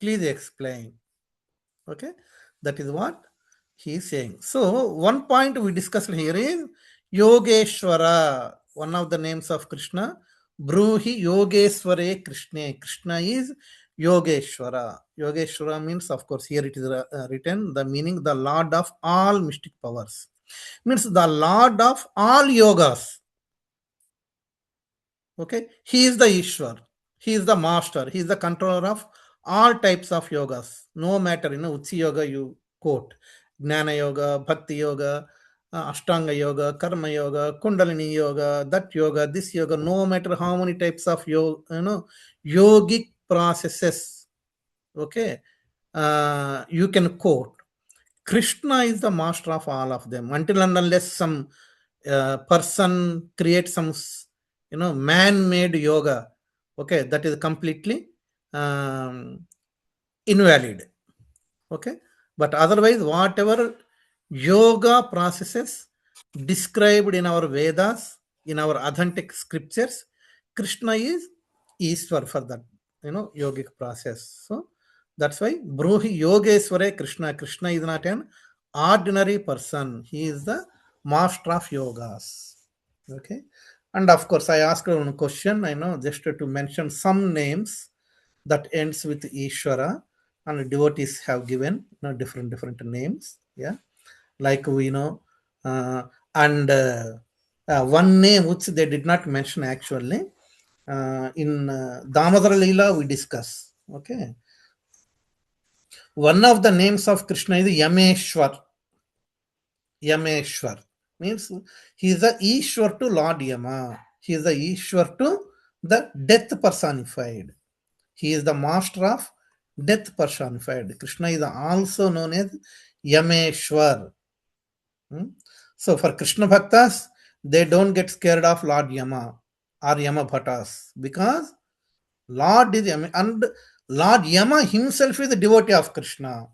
Please explain. Okay, that is what he is saying. So one point we discussed here is Yogeshwara, one of the names of Krishna. Bruhi Yogeshware Krishna. Krishna is Yogeshwara. Yogeshwara means, of course, here it is written, the meaning the Lord of all mystic powers. Means the Lord of all yogas. Okay, he is the Ishwar. He is the master. He is the controller of all types of yogas. No matter, Utsi yoga you quote, Jnana yoga, Bhakti yoga, Ashtanga yoga, Karma yoga, Kundalini yoga, that yoga, this yoga, no matter how many types of yogic processes, okay, you can quote. Krishna is the master of all of them. Until and unless some person creates some, man-made yoga, okay, that is completely invalid. Okay, but otherwise, whatever yoga processes described in our Vedas, in our authentic scriptures, Krishna is Ishwar for that, yogic process. So that's why Bruhi Yogeshware Krishna. Krishna is not an ordinary person. He is the master of yogas. Okay. And of course, I asked one question, just to mention some names that ends with Ishvara, and devotees have given different names. Yeah. Like we know, and one name which they did not mention actually, in Damodara Leela we discuss. Okay. One of the names of Krishna is Yameshwar. Yameshwar means he is the Ishwar to Lord Yama. He is the Ishwar to the death personified. He is the master of death personified. Krishna is also known as Yameshwar. So for Krishna Bhaktas, they don't get scared of Lord Yama or Yama Bhattas, because Lord is Yama, and Lord Yama himself is a devotee of Krishna.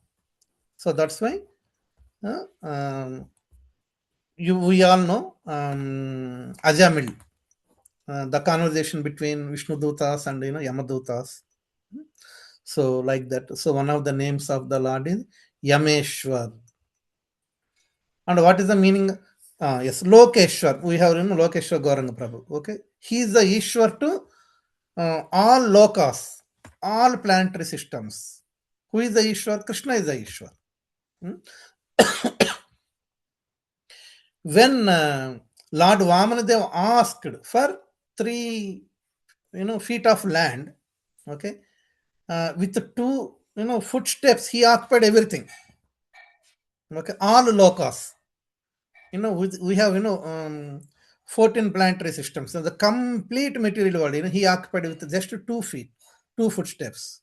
So that's why we all know Ajamil, the conversation between Vishnu Dutas and Yama Dutas. So like that. So one of the names of the Lord is Yameshwar. And what is the meaning? Yes, Lokeshwar. We have Lokeshwar Gauranga Prabhu. Okay, he is the Ishwar to all lokas, all planetary systems. Who is the Ishwar? Krishna is the Ishwar. When Lord Vamanadev asked for 3 feet of land, okay, with 2 footsteps, he occupied everything. Okay, all lokas. We have 14 planetary systems. So the complete material world, he occupied with just 2 feet, 2 footsteps.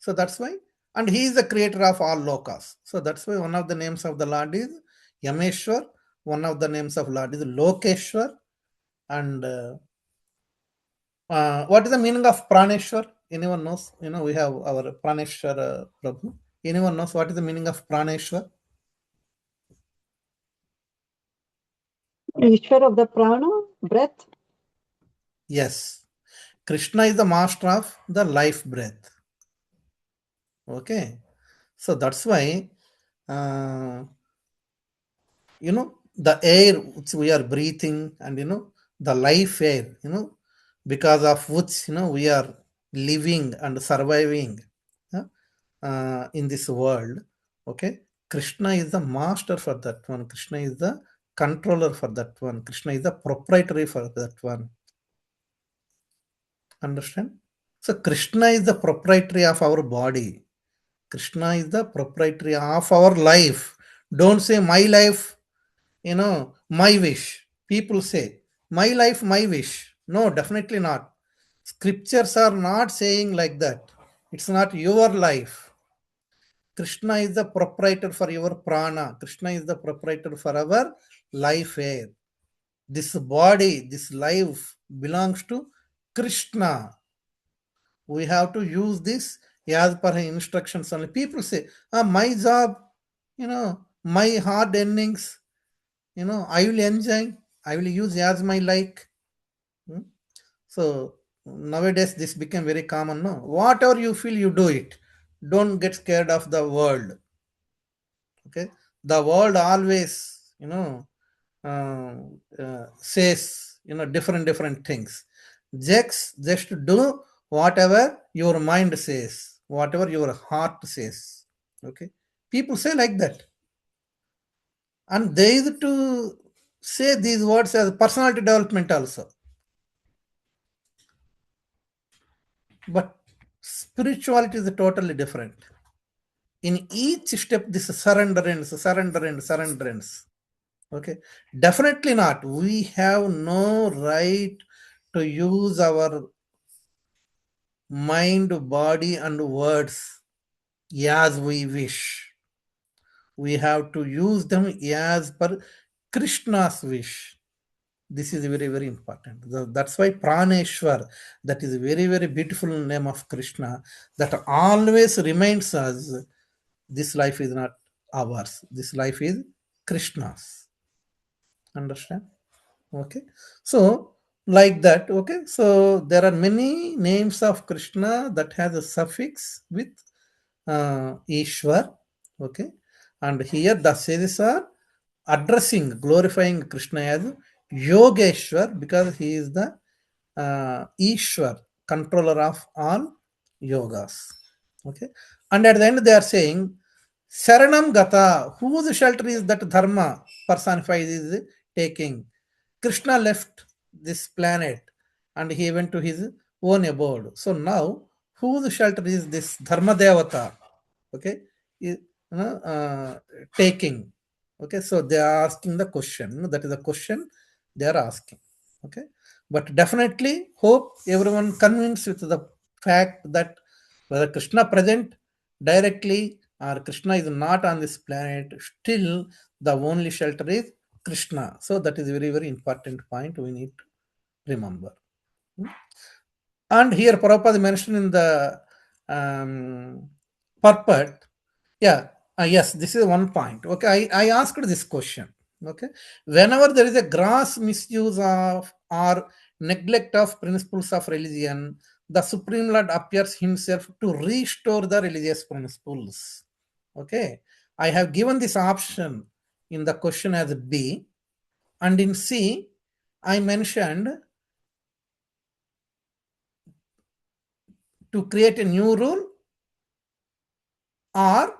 So that's why, and he is the creator of all lokas. So that's why one of the names of the Lord is Yameshwar. One of the names of Lord is Lokeshwar. And what is the meaning of Praneshwar? anyone knows? We have our Praneshwar Prabhu. Anyone knows what is the meaning of Praneshwar? Ishwar of the prana, breath. Yes. Krishna is the master of the life breath. Okay. So that's why, the air which we are breathing and, the life air, because of which, we are living and surviving in this world. Okay. Krishna is the master for that one. Krishna is the controller for that one. Krishna is the proprietary for that one. Understand? So Krishna is the proprietary of our body. Krishna is the proprietary of our life. Don't say my life, my wish. People say, my life, my wish. No, definitely not. Scriptures are not saying like that. It's not your life. Krishna is the proprietor for your prana. Krishna is the proprietor for our life air. This body, this life belongs to Krishna. We have to use this as per his instructions only. People say, my job, my hard earnings, I will enjoy, I will use as my like. Hmm? So nowadays this became very common. No, whatever you feel, you do it. Don't get scared of the world. Okay, the world always, says, different things. Just do whatever your mind says, whatever your heart says. Okay, people say like that, and they is to say these words as personality development also. But spirituality is totally different. In each step, this surrenderance. Okay, definitely not. We have no right to use our mind, body, and words as we wish. We have to use them as per Krishna's wish. This is very, very important. That's why Praneshwar, that is a very, very beautiful name of Krishna, that always reminds us this life is not ours. This life is Krishna's. Understand? Okay. So, like that. Okay. So, there are many names of Krishna that has a suffix with Ishwar. Okay. And here the sages are addressing, glorifying Krishna as Yogeshwar because he is the Ishwar, controller of all yogas. Okay. And at the end they are saying, Saranam Gata, whose shelter is that Dharma personified is taking. Krishna left this planet and he went to his own abode. So now, whose shelter is this Dharma Devata? Okay, taking. Okay, so they are asking the question. That is the question they are asking. Okay, but definitely hope everyone convinced with the fact that whether Krishna present directly or Krishna is not on this planet, still the only shelter is Krishna. So that is a very, very important point we need to remember. And here Prabhupada mentioned in the purport, yes, this is one point. Okay, I asked this question. Okay, whenever there is a gross misuse of or neglect of principles of religion, the Supreme Lord appears himself to restore the religious principles. Okay, I have given this option in the question as B, and in C, I mentioned to create a new rule or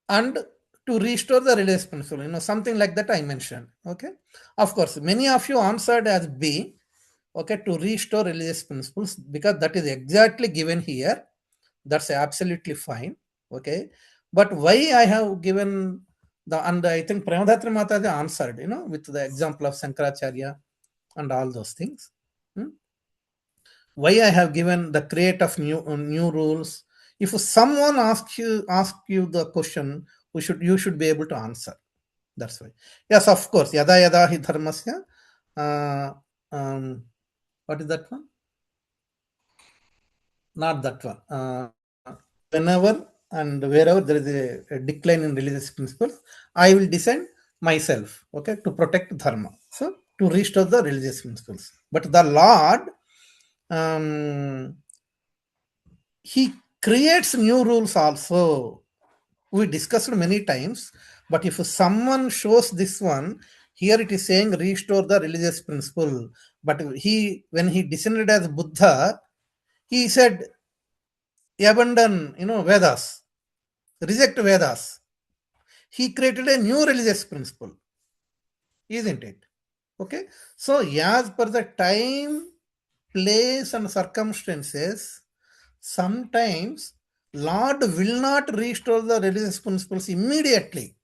and to restore the religious principle, something like that I mentioned. Okay, of course, many of you answered as B. Okay, to restore religious principles because that is exactly given here. That's absolutely fine. Okay, but why I have given and I think Premadhatri Mata answered, with the example of Sankaracharya and all those things. Why I have given the create of new rules. If someone asks you the question, you should be able to answer. That's why. Yes, of course. Yada yada hi dharmasya. What is that one? not that one. Whenever and wherever there is a decline in religious principles, I will descend myself, okay, to protect dharma. So to restore the religious principles. But the Lord, he creates new rules also. We discussed many times, but if someone shows this one, here it is saying restore the religious principle. But when he descended as Buddha, he said abandon, Vedas, reject Vedas. He created a new religious principle, isn't it? Okay. So as per the time, place and circumstances, sometimes Lord will not restore the religious principles immediately.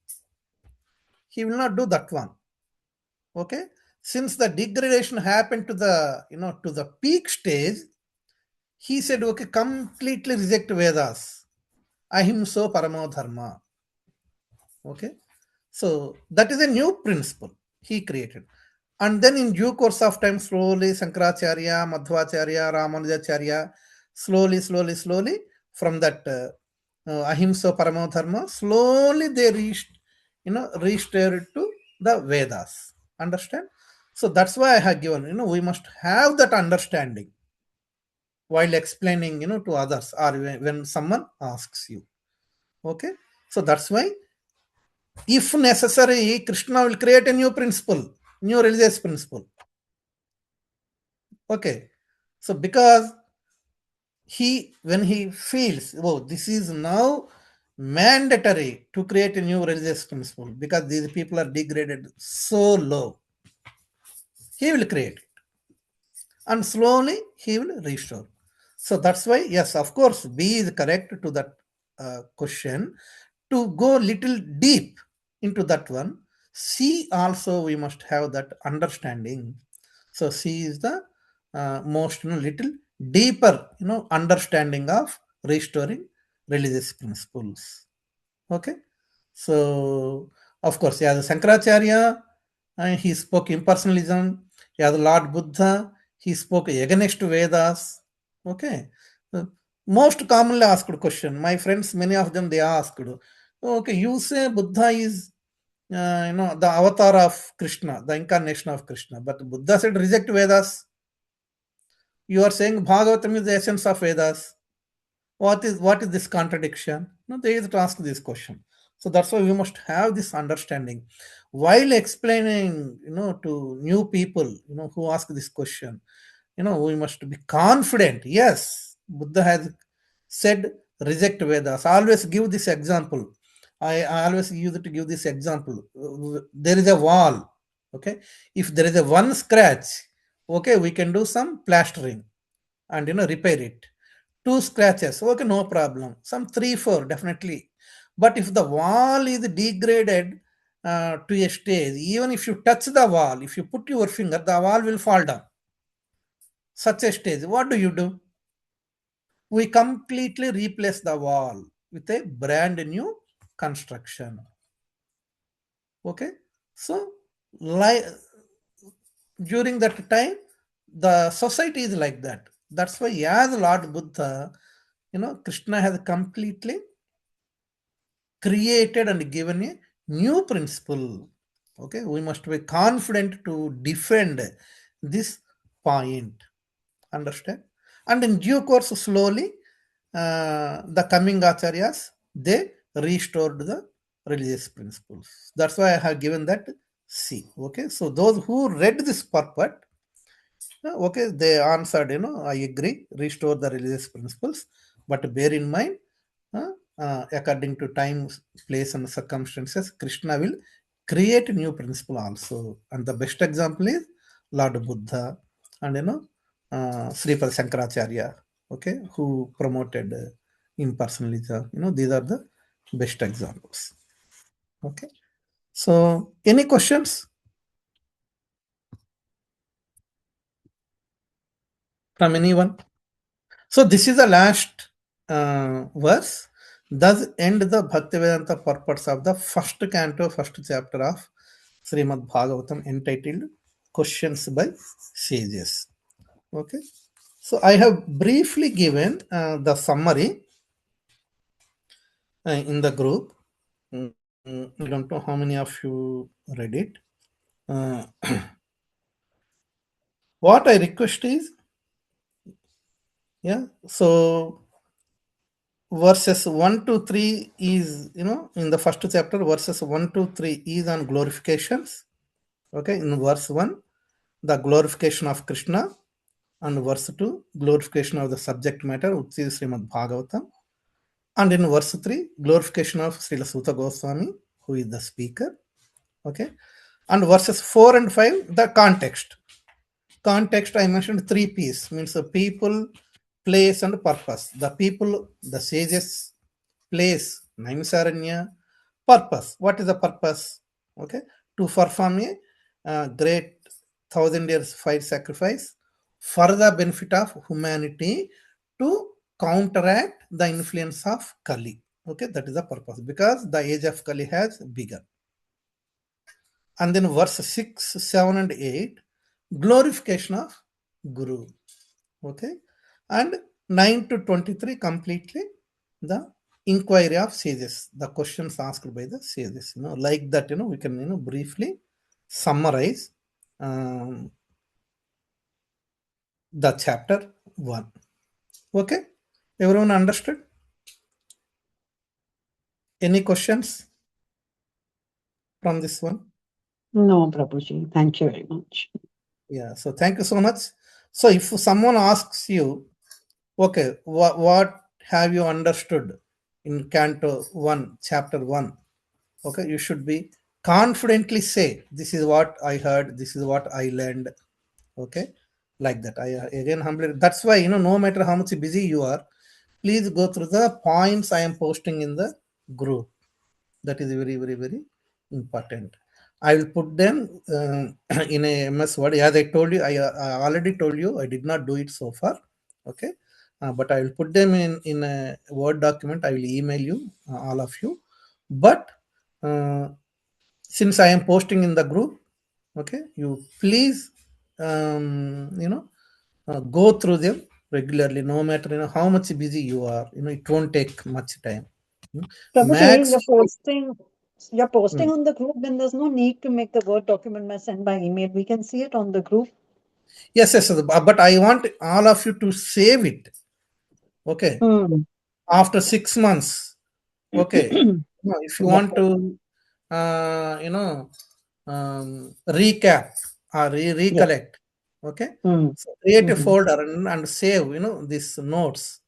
He will not do that one. Okay. Since the degradation happened to the peak stage, he said, okay, completely reject Vedas. Ahimso paramo dharma. Okay. So that is a new principle he created. And then in due course of time, slowly Shankaracharya, Madhvacharya, Ramanujacharya, slowly, from that Ahimsa Paramo Dharma, slowly they restored to the Vedas. Understand? So that's why I have given, we must have that understanding while explaining, to others or when someone asks you. Okay? So that's why, if necessary, Krishna will create a new principle, new religious principle. Okay. So because when he feels, oh, this is now mandatory to create a new religious principle because these people are degraded so low, he will create it. And slowly he will restore. So that's why, yes, of course, B is correct to that question. To go little deep into that one, C also we must have that understanding. So C is the most little deeper understanding of restoring religious principles. Okay. So of course, yeah, the Shankaracharya, he spoke impersonalism. Yeah, the Lord Buddha, he spoke against Vedas. Okay. Most commonly asked question. My friends, many of them, they asked, okay, you say Buddha is the avatar of Krishna, the incarnation of Krishna, but Buddha said reject Vedas. You are saying Bhagavatam is the essence of Vedas. What is this contradiction? No, they used to ask this question. So that's why we must have this understanding while explaining, to new people, who ask this question. We must be confident. Yes, Buddha has said reject Vedas. I always give this example. I always use it to give this example. There is a wall. Okay, if there is a one scratch, okay, we can do some plastering and repair it. Two scratches, okay, no problem. Some 3 4 definitely. But if the wall is degraded to a stage, even if you touch the wall, if you put your finger, the wall will fall down. Such a stage, what do? We completely replace the wall with a brand new construction. Okay. So during that time, the society is like that. That's why, as Lord Buddha, Krishna has completely created and given a new principle. Okay, we must be confident to defend this point. Understand? And in due course, slowly, the coming acharyas, they restored the religious principles. That's why I have given that C. Okay, so those who read this purport, okay, they answered, I agree, restore the religious principles, but bear in mind, according to time, place, and circumstances, Krishna will create a new principle also. And the best example is Lord Buddha and, Sripad Shankaracharya, okay, who promoted impersonalism. These are the best examples. Okay. So, any questions from anyone? So this is the last verse. Thus end the Bhaktivedanta purports of the first canto, first chapter of Srimad Bhagavatam, entitled Questions by Sages. Okay. So I have briefly given the summary in the group. I don't know how many of you read it. What I request is, so verses 1 to 3 is, in the first chapter, verses 1 to 3 is on glorifications. Okay, in verse 1, the glorification of Krishna, and verse 2, glorification of the subject matter, which is Srimad Bhagavatam. And in verse 3, glorification of Srila Sutta Goswami, who is the speaker. Okay, and verses 4 and 5, the context. Context, I mentioned 3 P's, means the people, place, and purpose. The people, the sages, place, Naimisaranya, purpose. What is the purpose? Okay, to perform a great 1,000 years fire sacrifice for the benefit of humanity, to counteract the influence of Kali. Okay, that is the purpose, because the age of Kali has begun. And then verse 6, 7, and 8, glorification of Guru. Okay, and 9 to 23, completely the inquiry of sages, the questions asked by the sages. Like that, we can, briefly summarize the chapter 1. Okay, everyone understood? Any questions from this one? No, Prabhuji. Thank you very much. Yeah, so thank you so much. So if someone asks you, okay, what have you understood in Canto 1, Chapter 1? Okay, you should be confidently say, this is what I heard, this is what I learned. Okay, like that. I again humbly, that's why, no matter how much busy you are, please go through the points I am posting in the group. That is very, very, very important. I will put them in a MS Word. As I told you, I already told you, I did not do it so far. Okay, but I will put them in a Word document. I will email you, all of you. But since I am posting in the group, okay, you please, go through them regularly, no matter, how much busy you are. It won't take much time. Prabhuji, Max. you're posting on the group, then there's no need to make the Word document send by email. We can see it on the group. Yes, but I want all of you to save it. Okay. After 6 months. Okay. If you want to, recap or recollect. Okay. So create a folder and save, these notes.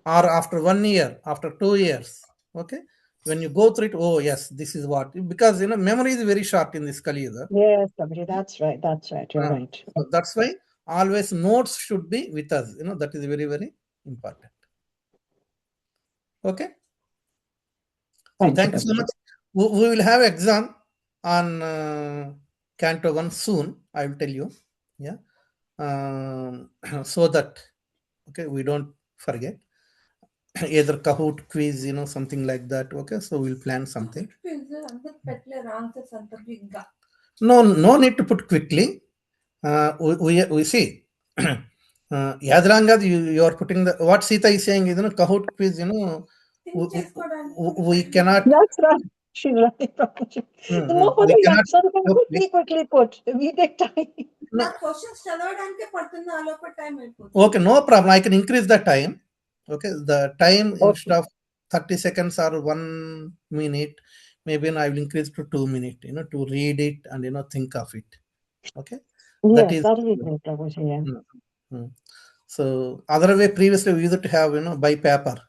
Or after 1 year, after 2 years. Okay. When you go through it, oh yes, this is what, because memory is very short in this Kali Yuga. Yes, Prabhuji, that's right. That's right. You're right. So that's why always notes should be with us. That is very, very important. Okay. So thank you so much. We will have exam on Canto 1 soon. I will tell you. Yeah. So that, okay, we don't forget. Either Kahoot quiz, something like that. Okay. So we'll plan something. No need to put quickly. We see. Yadranga, you are putting the, what Sita is saying is, Kahoot quiz, we cannot. That's right. She's right, Prabhuji. We cannot quickly put. We take time. Okay, no problem. I can increase the time. Okay, the time instead of 30 seconds or 1 minute, maybe I will increase to 2 minutes, to read it and think of it. Okay. Yes, that will be great, Prabhuji. Yeah. So other way, previously we used to have, by paper,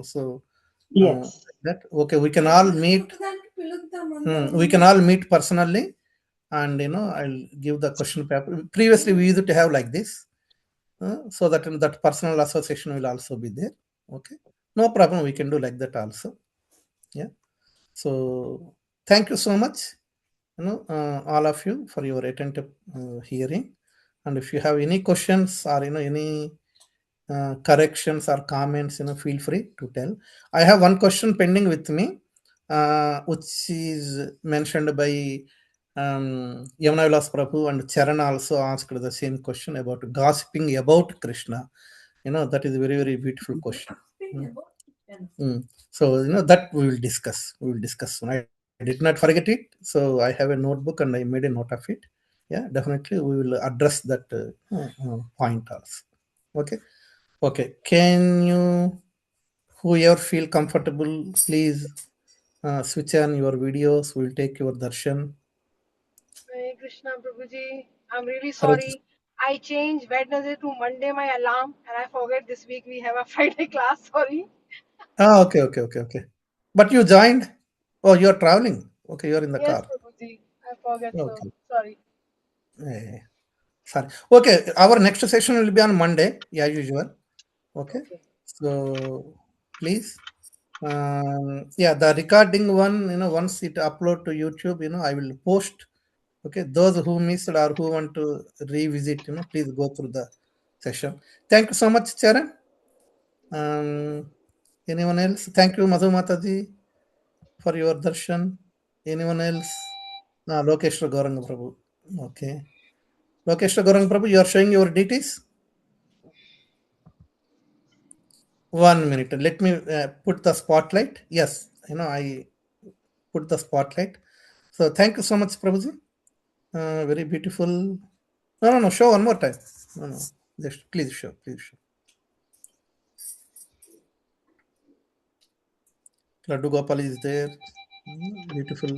so yes. that, okay, we can all meet. We can all meet personally, and I'll give the question paper. Previously we used to have like this, so that that personal association will also be there. Okay, no problem. We can do like that also. Yeah. So thank you so much, all of you, for your attentive hearing. And if you have any questions or any corrections or comments, feel free to tell. I have one question pending with me, which is mentioned by Yamuna Vilas Prabhu and Charan also asked the same question about gossiping about Krishna. That is a very, very beautiful question. So, that we will discuss. We will discuss soon. I did not forget it. So, I have a notebook and I made a note of it. Yeah, definitely we will address that point also. Okay. Okay. Can you, whoever feel comfortable, please switch on your videos. We'll take your darshan. Hare Krishna Prabhuji. I'm really Hare sorry. I changed Wednesday to Monday my alarm and I forget this week we have a Friday class. Sorry. Okay. But you joined? Oh, you are traveling. Okay, you are in the Yes, car. Prabhuji. I forget so. Okay. Sorry. Eh, sorry. Okay, our next session will be on Monday, as usual. Okay. Okay. So please, yeah, the recording one, once it upload to YouTube, I will post. Okay, those who missed or who want to revisit, please go through the session. Thank you so much, Charan. Anyone else? Thank you, Madhu Mataji, for your darshan. Anyone else? Lokeshwar Gauranga Prabhu. Okay. Lokeshwar Gauranga Prabhu, you are showing your deities? 1 minute. Let me put the spotlight. Yes, I put the spotlight. So thank you so much, Prabhuji. Very beautiful. No. Show one more time. No. Just please show. Laddu Gopal is there. Beautiful.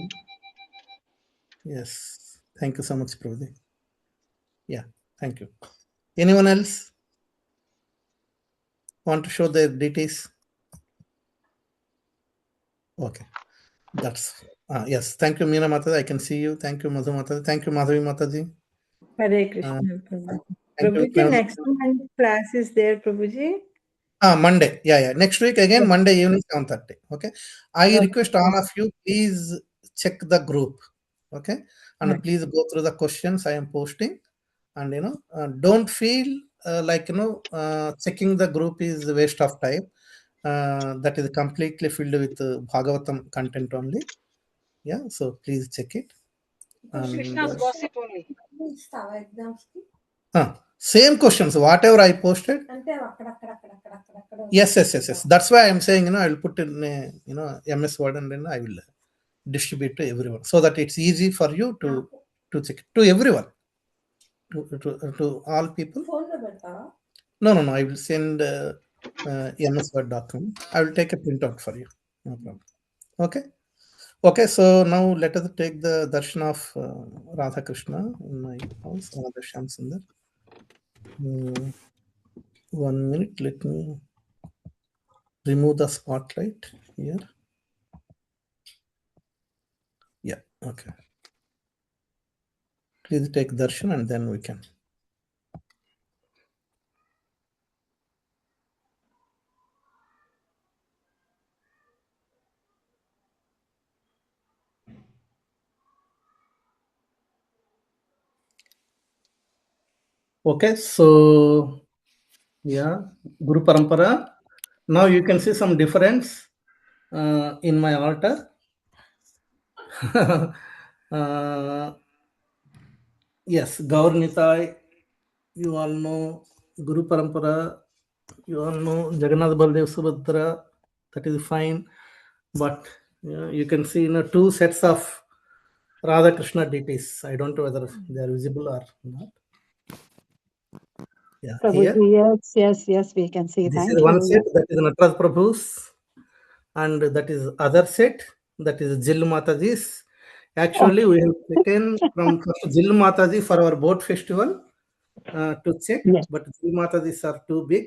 Yes. Thank you so much, Prabhuji. Yeah. Thank you. Anyone else want to show their deities? Okay. That's yes. Thank you, Meena Mataji. I can see you. Thank you, Madhu Mataji. Thank you, Madhavi Mataji. Hare Krishna, Prabhu. Thank you, Prabhuji, next month class is there, Prabhuji? Monday. Yeah. Next week again, Monday evening 7:30. Okay. I Okay. request all of you, please check the group. Okay. And Okay. please go through the questions I am posting. And don't feel like checking the group is a waste of time. That is completely filled with Bhagavatam content only. Yeah. So please check it. And Krishna's gossip only. same questions, whatever I posted. Yes. That's why I'm saying, I will put in MS Word and then I will distribute to everyone so that it's easy for you to check to everyone, to all people. No. I will send MS Word document. I will take a printout for you. No problem. Okay. So now let us take the darshan of Radha Krishna in my house, Radha Shyam Sundar. 1 minute. Let me remove the spotlight here. Yeah. Okay. Please take darshan and then we can. Okay, so yeah, Guru Parampara. Now you can see some difference in my altar. Yes, Gaur Nitai, you all know Guru Parampara, you all know Jagannath Baldev Subhadra, that is fine. But you can see two sets of Radha Krishna deities. I don't know whether they are visible or not. Yeah, here. Prabhuji, yes, we can see. This Thank is one you. set, that is Nataraj Prabhu's, and that is other set, that is Jill Mataji's. Actually, we have taken from Jill Mataji for our boat festival to check, Yes. but Jill Mataji's are too big.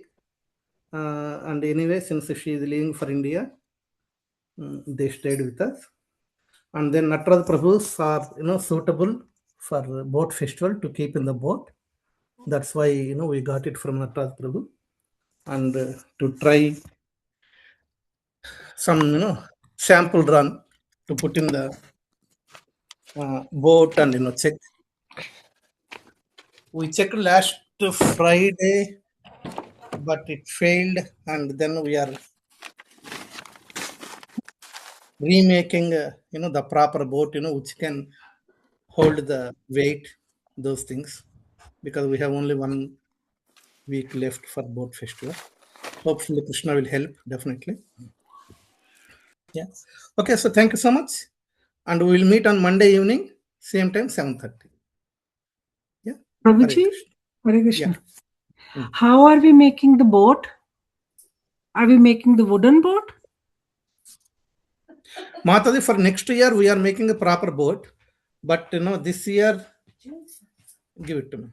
And anyway, since she is leaving for India, they stayed with us. And then Nataraj Prabhu's are suitable for boat festival to keep in the boat. That's why we got it from Nataraj Prabhu. And to try some sample run to put in the boat and check. We checked last Friday, but it failed, and then we are remaking the proper boat which can hold the weight, those things, because we have only 1 week left for boat festival. Hopefully Krishna will help, definitely. Yeah. Okay, so thank you so much. And we will meet on Monday evening, same time, 7:30. Yeah. Prabhuji, Hare Hare Krishna. Yeah. How are we making the boat? Are we making the wooden boat? Mataji, for next year, we are making a proper boat. But, this year, give it to me.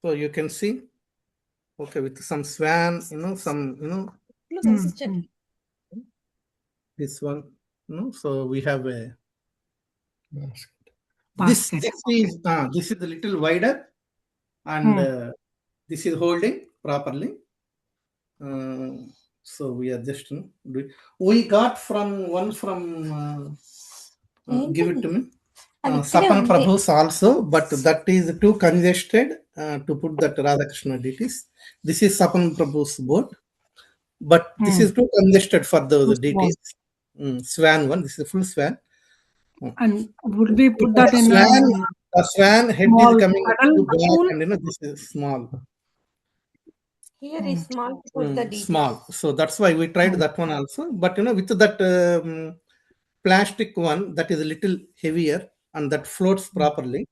So you can see, okay, with some swan, this one, so we have a Basket. this is a little wider, and this is holding properly. So we are just doing. We got one from give it to me. Sapan Prabhu's also, but that is too congested to put that Radhakrishna deities. This is Sapan Prabhu's boat, but this is too congested for the deities. Swan one, this is full swan. And would we put The that in the swan head small is coming paddle to back, pool? and this is small. Here is small to put the details. Small. So that's why we tried that one also. But with that plastic one, that is a little heavier and that floats properly.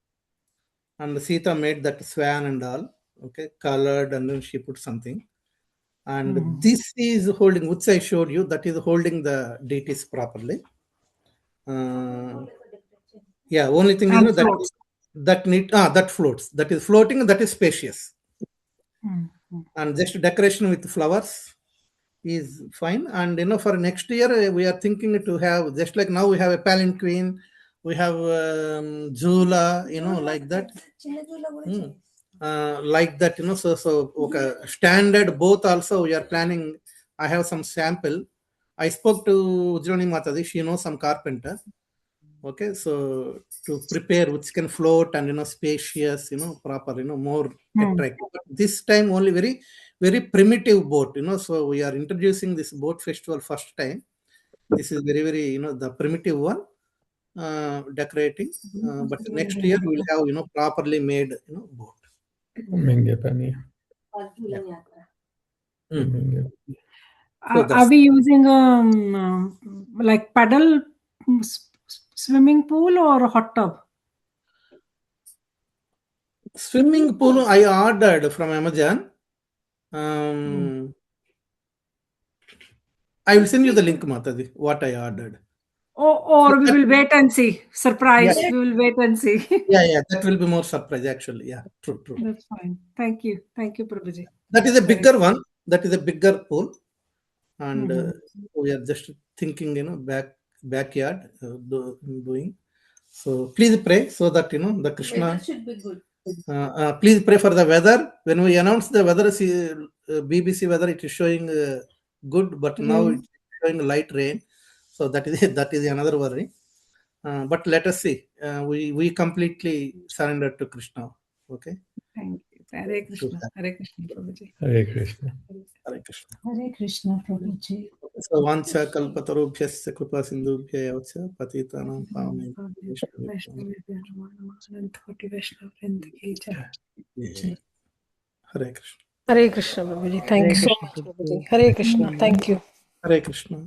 And Sita made that swan and all, okay, colored, and then she put something. And this is holding, which I showed you, that is holding the deities properly. Yeah, only thing And is that floats. That is floating, that is spacious. And just decoration with flowers is fine. And for next year we are thinking to have, just like now we have a palanquin, we have Zula, like that. Like that, so okay, standard both also we are planning. I have some sample. I spoke to Ujrani Mataji, she knows some carpenter. Okay, so to prepare which can float and spacious, proper, more attractive. But this time only very, very primitive boat, so we are introducing this boat festival first time. This is very, very, the primitive one, decorating. But next year we will have, properly made, boat. Are we using like paddle swimming pool or a hot tub? Swimming pool I ordered from Amazon. I will send you the link, Mataji, what I ordered. Or we will wait and see. Surprise. Yeah. We will wait and see. Yeah, that will be more surprise actually. Yeah, true. That's fine. Thank you, Prabhuji. That is a bigger one. That is a bigger pool, and we are just thinking, backyard doing. So please pray so that the Krishna Weather should be good. Please pray for the weather. When we announce the weather, BBC weather, it is showing good, but now it's showing light rain. So that is another worry. But let us see. We completely surrender to Krishna. Okay. Thank you. Hare Krishna. Hare Krishna, Prabhuji. Hare Krishna. Hare Krishna. Hare Krishna, Prabhuji. So vancha kalpatarubhyasya kripa sindhubhya yacha patitanam pavanebhyo Hare Krishna. Hare Krishna, Prabhuji. Thank you so much, Prabhuji. Hare Krishna. Thank you. Hare Krishna.